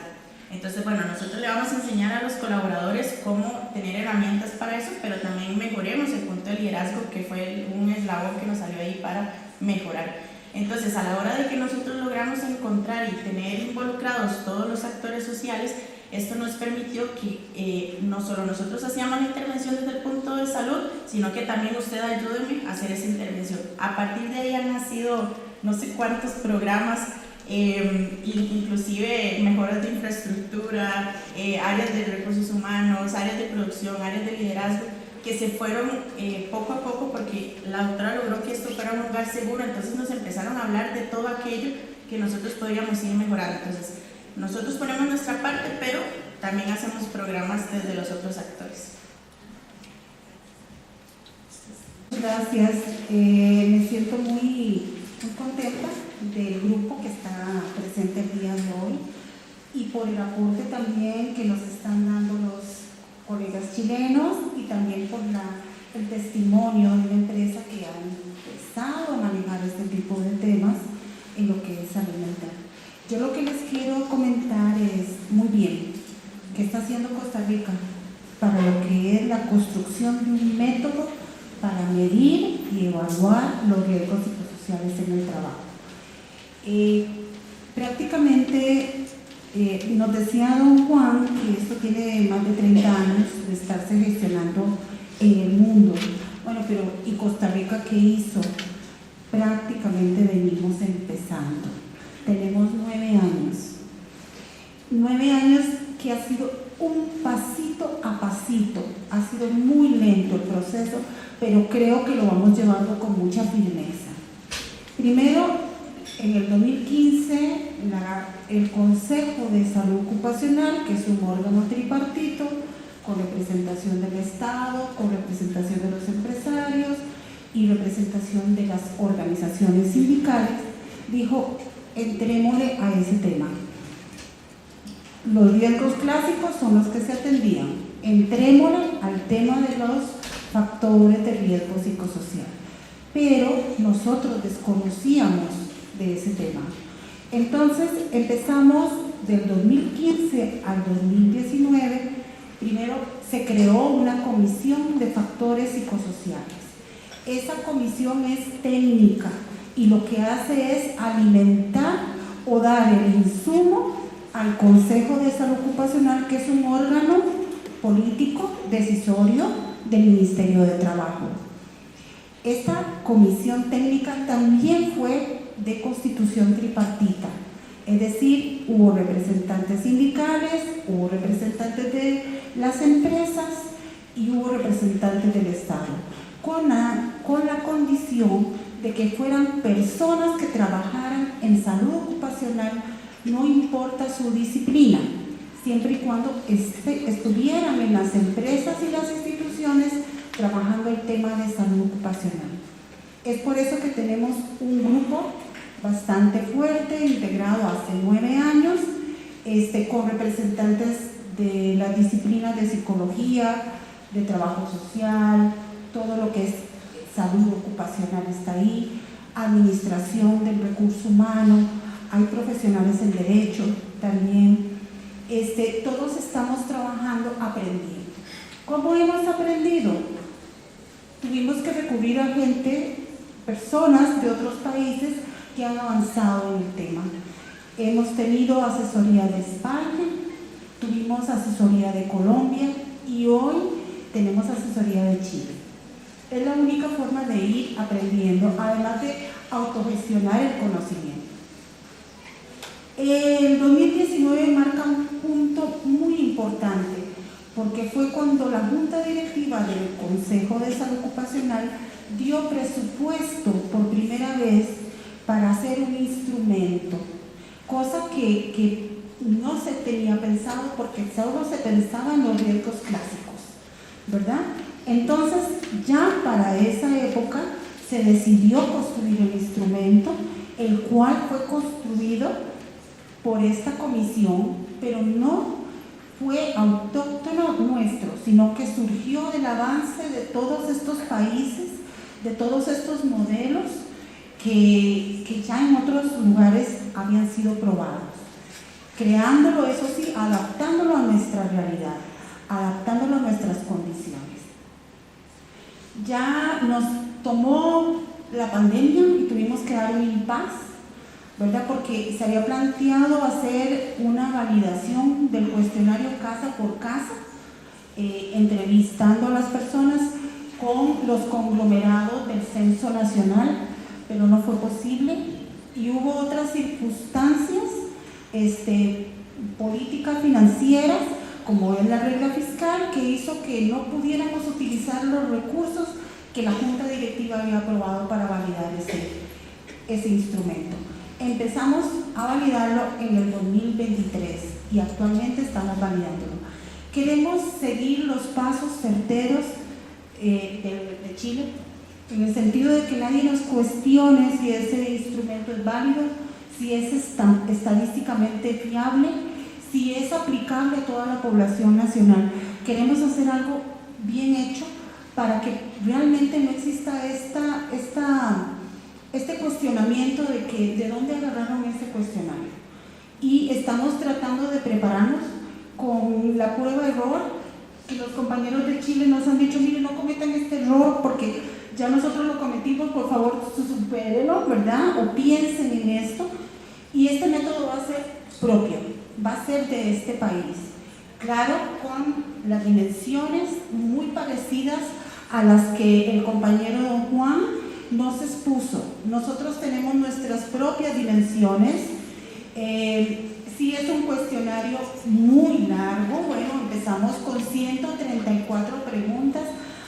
S5: Entonces, bueno, nosotros le vamos a enseñar a los colaboradores cómo tener herramientas para eso, pero también mejoremos el punto de liderazgo, que fue un eslabón que nos salió ahí para mejorar. Entonces, a la hora de que nosotros logramos encontrar y tener involucrados todos los actores sociales, esto nos permitió que no solo nosotros hacíamos la intervención desde el punto de salud, sino que también usted ayúdeme a hacer esa intervención. A partir de ahí han nacido no sé cuántos programas, inclusive mejoras de infraestructura, áreas de recursos humanos, áreas de producción, áreas de liderazgo, que se fueron poco a poco, porque la doctora logró que esto fuera un lugar seguro. Entonces nos empezaron a hablar de todo aquello que nosotros podríamos ir mejorando. Entonces nosotros ponemos nuestra parte, pero también hacemos programas desde los otros actores.
S7: Gracias, me siento muy contenta del grupo que está presente el día de hoy y por el aporte también que nos están dando los colegas chilenos, y también por el testimonio de una empresa que ha empezado a manejar este tipo de temas en lo que es salud mental. Yo lo que les quiero comentar es, muy bien, ¿qué está haciendo Costa Rica para lo que es la construcción de un método para medir y evaluar los riesgos psicosociales en el trabajo? Prácticamente nos decía don Juan que esto tiene más de 30 años de estarse gestionando en el mundo. Bueno, pero ¿y Costa Rica qué hizo? Prácticamente venimos empezando. Tenemos 9 años. 9 años que ha sido un pasito a pasito. Ha sido muy lento el proceso, pero creo que lo vamos llevando con mucha firmeza. Primero, en el 2015, el Consejo de Salud Ocupacional, que es un órgano tripartito, con representación del Estado, con representación de los empresarios y representación de las organizaciones sindicales, dijo, entrémosle a ese tema. Los riesgos clásicos son los que se atendían. Entrémosle al tema de los factores de riesgo psicosocial. Pero nosotros desconocíamos de ese tema. Entonces empezamos del 2015 al 2019. Primero se creó una comisión de factores psicosociales. Esa comisión es técnica y lo que hace es alimentar o dar el insumo al Consejo de Salud Ocupacional, que es un órgano político decisorio del Ministerio de Trabajo. Esta comisión técnica también fue de constitución tripartita, es decir, hubo representantes sindicales, hubo representantes de las empresas y hubo representantes del Estado, con la condición de que fueran personas que trabajaran en salud ocupacional, no importa su disciplina, siempre y cuando estuvieran en las empresas y las instituciones trabajando el tema de salud ocupacional. Es por eso que tenemos un grupo bastante fuerte, integrado hace 9 años, con representantes de las disciplinas de psicología, de trabajo social, todo lo que es salud ocupacional está ahí, administración del recurso humano, hay profesionales en derecho también. Todos estamos trabajando, aprendiendo. ¿Cómo hemos aprendido? Tuvimos que recurrir a personas de otros países que han avanzado en el tema. Hemos tenido asesoría de España, tuvimos asesoría de Colombia y hoy tenemos asesoría de Chile. Es la única forma de ir aprendiendo, además de autogestionar el conocimiento. El 2019 marca un punto muy importante, porque fue cuando la Junta Directiva del Consejo de Salud Ocupacional dio presupuesto por primera vez para hacer un instrumento, cosa que no se tenía pensado porque solo se pensaba en los riesgos clásicos, ¿verdad? Entonces, ya para esa época se decidió construir un instrumento, el cual fue construido por esta comisión, pero no fue autóctono nuestro, sino que surgió del avance de todos estos países, de todos estos modelos que ya en otros lugares habían sido probados, creándolo, eso sí, adaptándolo a nuestra realidad, adaptándolo a nuestras condiciones. Ya nos tomó la pandemia y tuvimos que dar un impasse, ¿verdad? Porque se había planteado hacer una validación del cuestionario casa por casa, entrevistando a las personas con los conglomerados del Censo Nacional, pero no fue posible y hubo otras circunstancias políticas financieras, como es la regla fiscal, que hizo que no pudiéramos utilizar los recursos que la Junta Directiva había aprobado para validar ese instrumento. Empezamos a validarlo en el 2023 y actualmente estamos validándolo. Queremos seguir los pasos certeros de Chile, en el sentido de que nadie nos cuestione si ese instrumento es válido, si es estadísticamente fiable, si es aplicable a toda la población nacional. Queremos hacer algo bien hecho para que realmente no exista este cuestionamiento de dónde agarraron ese cuestionario. Y estamos tratando de prepararnos con la prueba de error, que los compañeros de Chile nos han dicho, mire, no cometan este error porque ya nosotros lo cometimos, por favor, supérenlo, ¿verdad? O piensen en esto. Y este método va a ser propio, va a ser de este país. Claro, con las dimensiones muy parecidas a las que el compañero don Juan nos expuso. Nosotros tenemos nuestras propias dimensiones. Sí es un cuestionario muy largo. Bueno, empezamos con 134 preguntas.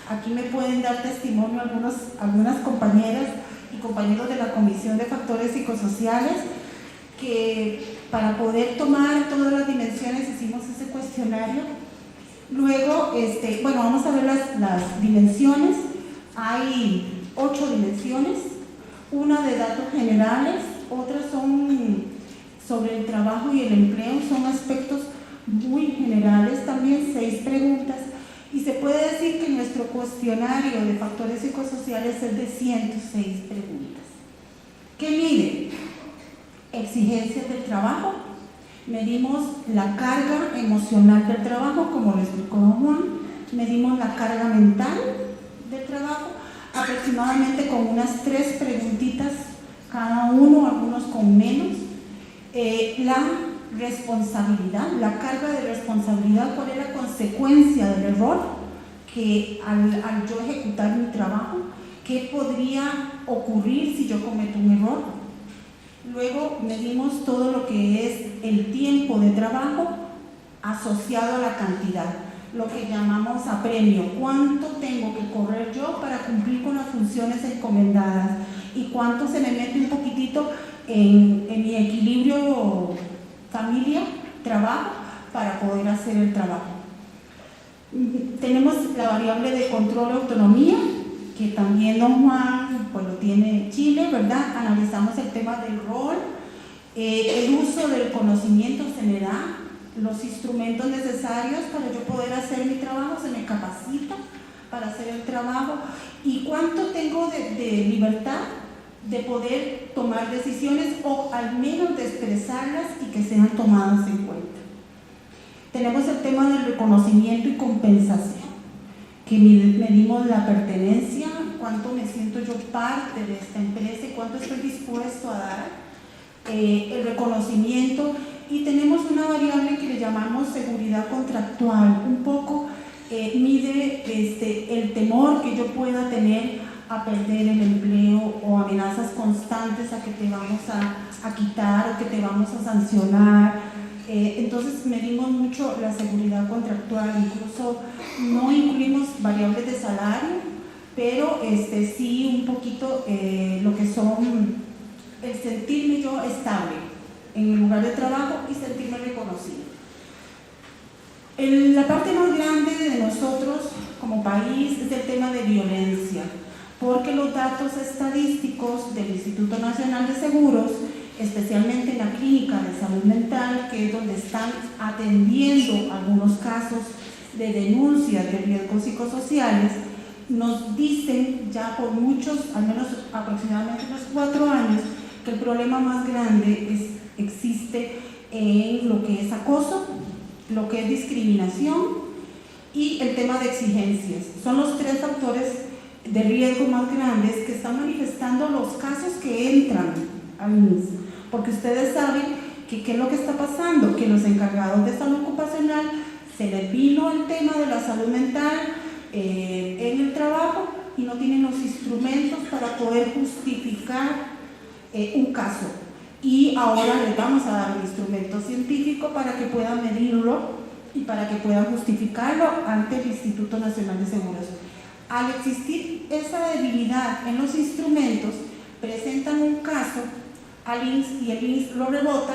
S7: Aquí me pueden dar testimonio algunas compañeras y compañeros de la Comisión de Factores Psicosociales, que para poder tomar todas las dimensiones hicimos ese cuestionario. Luego, bueno, vamos a ver las dimensiones. Hay 8 dimensiones, una de datos generales, otras son sobre el trabajo y el empleo, son aspectos muy generales, también 6 preguntas, y se puede decir que nuestro cuestionario de factores psicosociales es de 106 preguntas. ¿Qué mide? Exigencias del trabajo, medimos la carga emocional del trabajo, como lo explicó don Juan, medimos la carga mental del trabajo, aproximadamente con unas 3 preguntitas cada uno, algunos con menos. La responsabilidad, la carga de responsabilidad, cuál es la consecuencia del error, que al yo ejecutar mi trabajo, qué podría ocurrir si yo cometo un error. Luego medimos todo lo que es el tiempo de trabajo asociado a la cantidad, lo que llamamos apremio, cuánto tengo que correr yo para cumplir con las funciones encomendadas y cuánto se me mete un poquitito en mi equilibrio familia-trabajo para poder hacer el trabajo. Tenemos la variable de control autonomía, que también don Juan pues lo tiene Chile, ¿verdad? Analizamos el tema del rol, el uso del conocimiento se me da, los instrumentos necesarios para yo poder hacer mi trabajo, se me capacita para hacer el trabajo, y cuánto tengo de libertad de poder tomar decisiones o al menos de expresarlas y que sean tomadas en cuenta. Tenemos el tema del reconocimiento y compensación, que medimos la pertenencia, cuánto me siento yo parte de esta empresa y cuánto estoy dispuesto a dar, el reconocimiento, y tenemos una variable que le le llamamos seguridad contractual. Un poco mide el temor que yo pueda tener a perder el empleo o amenazas constantes a que te vamos a quitar o que te vamos a sancionar. Entonces medimos mucho la seguridad contractual, incluso no incluimos variables de salario, pero sí un poquito lo que son el sentirme yo estable en el lugar de trabajo y sentirme reconocido. La parte más grande de nosotros como país es el tema de violencia, porque los datos estadísticos del Instituto Nacional de Seguros, especialmente en la clínica de salud mental, que es donde están atendiendo algunos casos de denuncias de riesgos psicosociales, nos dicen ya por muchos, al menos aproximadamente unos 4 años, que el problema más grande existe en lo que es acoso, lo que es discriminación y el tema de exigencias. Son los 3 factores de riesgo más grandes que están manifestando los casos que entran al INS, porque ustedes saben que qué es lo que está pasando, que los encargados de salud ocupacional se les vino el tema de la salud mental en el trabajo y no tienen los instrumentos para poder justificar un caso, y ahora les vamos a dar un instrumento científico para que puedan medirlo y para que puedan justificarlo ante el Instituto Nacional de Seguros. Al existir esa debilidad en los instrumentos, presentan un caso al INS y el INS lo rebota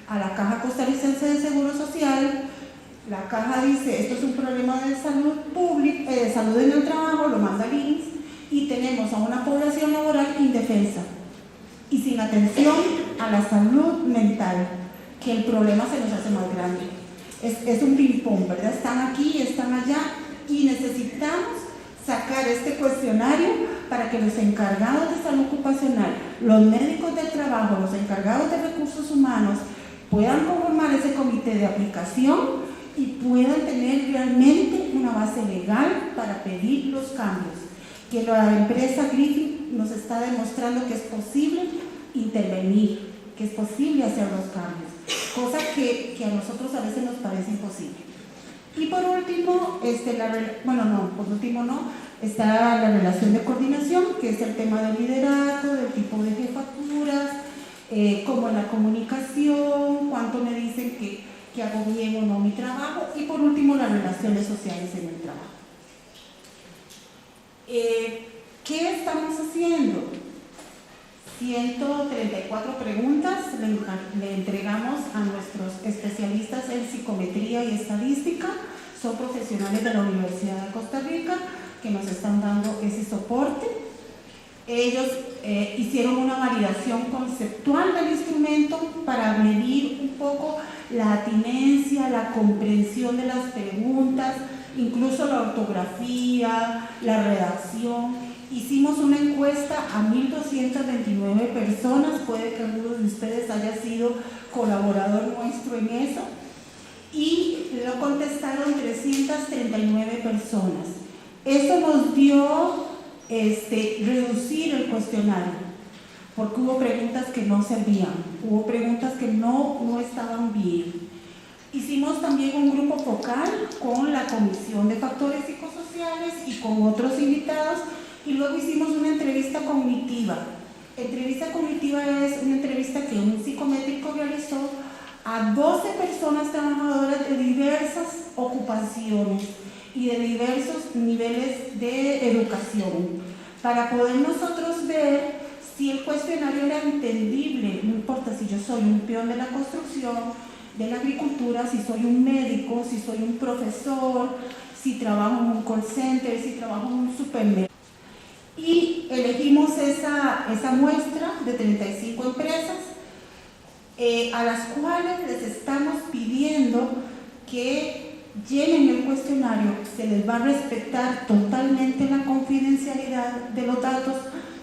S7: a la Caja Costarricense de Seguro Social. La Caja dice, esto es un problema de salud pública, de salud en el trabajo, lo manda al INS y tenemos a una población laboral indefensa y sin atención a la salud mental, que el problema se nos hace más grande. Es un ping-pong, ¿verdad? Están aquí, están allá y necesitamos sacar este cuestionario para que los encargados de salud ocupacional, los médicos del trabajo, los encargados de recursos humanos puedan conformar ese comité de aplicación y puedan tener realmente una base legal para pedir los cambios. Que la empresa Griffin nos está demostrando que es posible intervenir, que es posible hacer los cambios, cosa que a nosotros a veces nos parece imposible. Y por último, está la relación de coordinación, que es el tema del liderazgo, del tipo de jefaturas, como en la comunicación, cuánto me dicen que hago bien o no mi trabajo, y por último las relaciones sociales en el trabajo. ¿Qué estamos haciendo? 134 preguntas le entregamos a nuestros especialistas en psicometría y estadística. Son profesionales de la Universidad de Costa Rica que nos están dando ese soporte. Ellos hicieron una validación conceptual del instrumento para medir un poco la atinencia, la comprensión de las preguntas, incluso la ortografía, la redacción. Hicimos una encuesta a 1.229 personas, puede que alguno de ustedes haya sido colaborador nuestro en eso, y lo contestaron 339 personas. Esto nos dio reducir el cuestionario, porque hubo preguntas que no servían, hubo preguntas que no estaban bien. Hicimos también un grupo focal con la Comisión de Factores Psicosociales y con otros invitados, y luego hicimos una entrevista cognitiva. Entrevista cognitiva es una entrevista que un psicométrico realizó a 12 personas trabajadoras de diversas ocupaciones y de diversos niveles de educación, para poder nosotros ver si el cuestionario era entendible, no importa si yo soy un peón de la construcción, de la agricultura, si soy un médico, si soy un profesor, si trabajo en un call center, si trabajo en un supermercado. Y elegimos esa muestra de 35 empresas a las cuales les estamos pidiendo que llenen el cuestionario. Se les va a respetar totalmente la confidencialidad de los datos,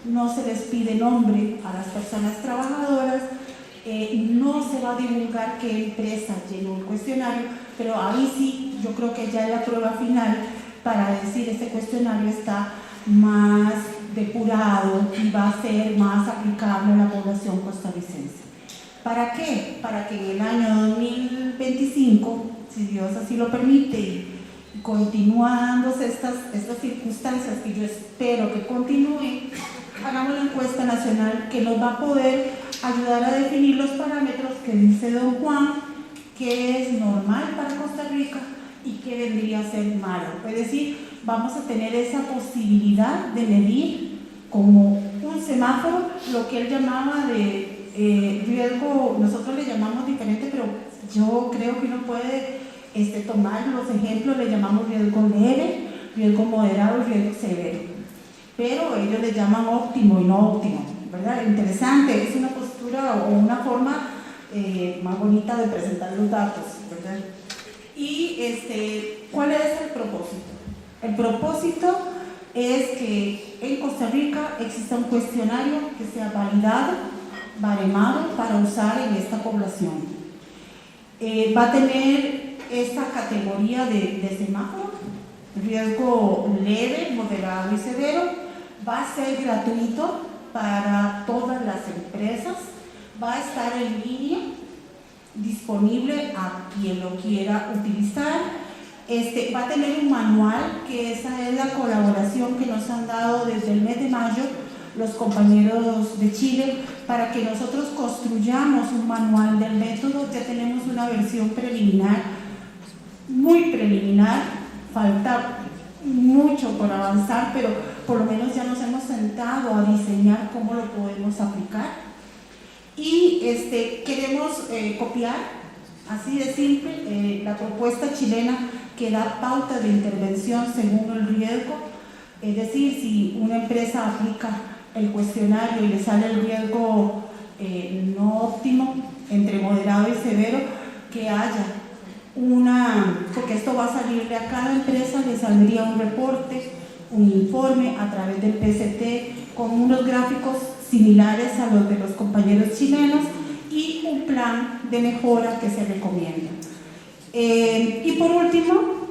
S7: no se les pide nombre a las personas trabajadoras, no se va a divulgar qué empresa llenó el cuestionario, pero ahí sí yo creo que ya es la prueba final para decir este cuestionario está más depurado y va a ser más aplicable a la población costarricense. ¿Para qué? Para que en el año 2025, si Dios así lo permite, y continúa dándose estas circunstancias que yo espero que continúen, hagamos la encuesta nacional que nos va a poder ayudar a definir los parámetros que dice don Juan, que es normal para Costa Rica y que vendría a ser malo. Es decir, vamos a tener esa posibilidad de medir como un semáforo lo que él llamaba de riesgo, nosotros le llamamos diferente, pero yo creo que uno puede tomar los ejemplos, le llamamos riesgo leve, riesgo moderado y riesgo severo, pero ellos le llaman óptimo y no óptimo, ¿verdad? Interesante, es una postura o una forma más bonita de presentar los datos, ¿verdad? Y ¿cuál es el propósito? El propósito es que en Costa Rica exista un cuestionario que sea validado, baremado para usar en esta población. Va a tener esta categoría de semáforo, riesgo leve, moderado y severo. Va a ser gratuito para todas las empresas, va a estar en línea, disponible a quien lo quiera utilizar. Va a tener un manual, que esa es la colaboración que nos han dado desde el mes de mayo los compañeros de Chile, para que nosotros construyamos un manual del método. Ya tenemos una versión preliminar, muy preliminar, falta mucho por avanzar, pero por lo menos ya nos hemos sentado a diseñar cómo lo podemos aplicar. Y queremos copiar, así de simple, la propuesta chilena que da pauta de intervención según el riesgo. Es decir, si una empresa aplica el cuestionario y le sale el riesgo no óptimo, entre moderado y severo, que haya porque esto va a salirle a cada empresa, le saldría un reporte, un informe a través del PCT con unos gráficos similares a los de los compañeros chilenos y un plan de mejora que se recomienda. Y por último,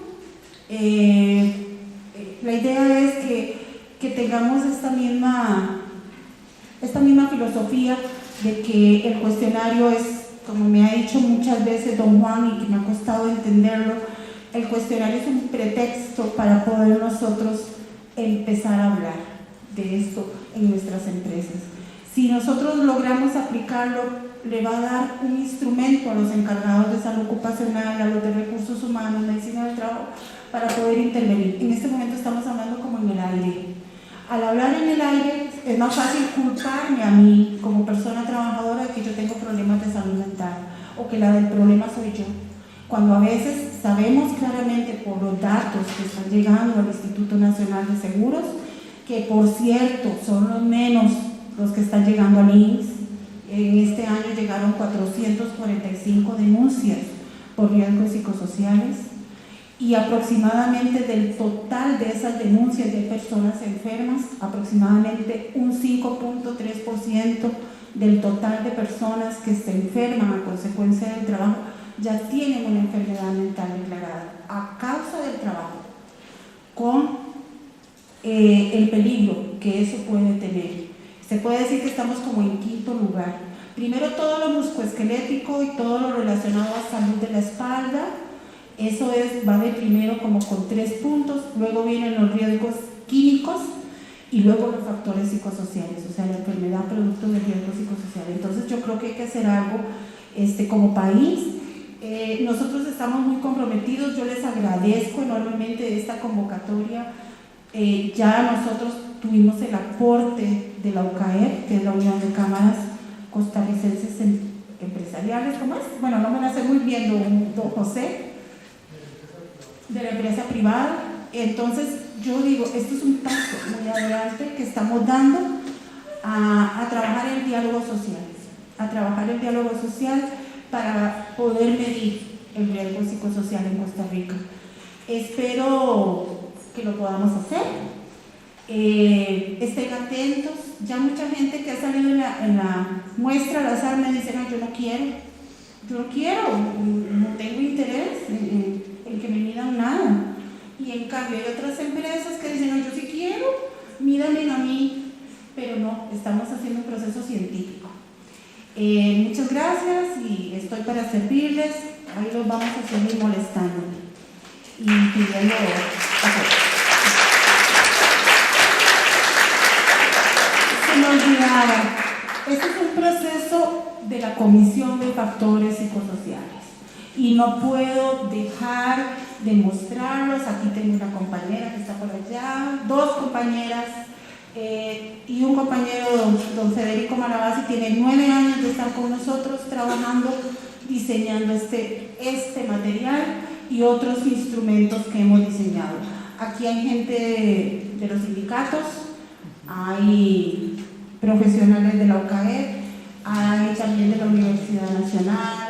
S7: la idea es que tengamos esta misma filosofía de que el cuestionario es, como me ha dicho muchas veces don Juan y que me ha costado entenderlo, el cuestionario es un pretexto para poder nosotros empezar a hablar de esto en nuestras empresas. Si nosotros logramos aplicarlo, le va a dar un instrumento a los encargados de salud ocupacional, a los de recursos humanos, medicina del trabajo, para poder intervenir. En este momento estamos hablando como en el aire. Al hablar en el aire es más fácil culparme a mí como persona trabajadora de que yo tengo problemas de salud mental o que la del problema soy yo, cuando a veces sabemos claramente por los datos que están llegando al Instituto Nacional de Seguros, que por cierto son los menos los que están llegando al INSS. En este año llegaron 445 denuncias por riesgos psicosociales, y aproximadamente del total de esas denuncias de personas enfermas, aproximadamente un 5.3% del total de personas que se enferman a consecuencia del trabajo ya tienen una enfermedad mental declarada a causa del trabajo, con el peligro que eso puede tener. Se puede decir que estamos como en quinto lugar. Primero todo lo musculoesquelético y todo lo relacionado a salud de la espalda, eso va de primero como con 3 puntos, luego vienen los riesgos químicos y luego los factores psicosociales, o sea, la enfermedad producto del riesgo psicosocial. Entonces yo creo que hay que hacer algo como país. Nosotros estamos muy comprometidos, yo les agradezco enormemente esta convocatoria. Ya nosotros tuvimos el aporte de la UCAEP, que es la Unión de Cámaras Costarricenses Empresariales, ¿cómo es? Bueno, no me la sé muy bien, don José, de la empresa privada. Entonces yo digo, esto es un paso muy adelante que estamos dando a trabajar el diálogo social, para poder medir el riesgo psicosocial en Costa Rica. Espero que lo podamos hacer. Estén atentos. Ya mucha gente que ha salido en la muestra al azar me dice, no, yo no quiero, no tengo interés en que me midan nada. Y en cambio hay otras empresas que dicen, no, yo sí quiero, mídanme a mí, pero no, estamos haciendo un proceso científico. Muchas gracias. para servirles, ahí los vamos a seguir molestando y pidiendo apoyo. Se me olvidaba, este es un proceso de la Comisión de Factores Psicosociales y no puedo dejar de mostrarlos. Aquí tengo una compañera que está por allá, dos compañeras y un compañero, don Federico Malavasi, tiene 9 años de estar con nosotros trabajando, diseñando este material y otros instrumentos que hemos diseñado. Aquí hay gente de los sindicatos, hay profesionales de la UCAEP, hay también de la Universidad Nacional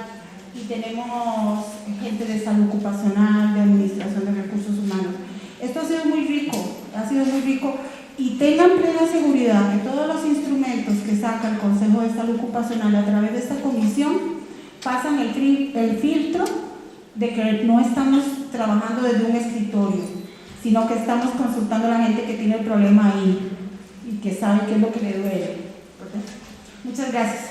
S7: y tenemos gente de salud ocupacional, de administración de recursos humanos. Esto ha sido muy rico y tengan plena seguridad que todos los instrumentos que saca el Consejo de Salud Ocupacional a través de esta comisión pasan el filtro de que no estamos trabajando desde un escritorio, sino que estamos consultando a la gente que tiene el problema ahí y que sabe qué es lo que le duele. Muchas gracias.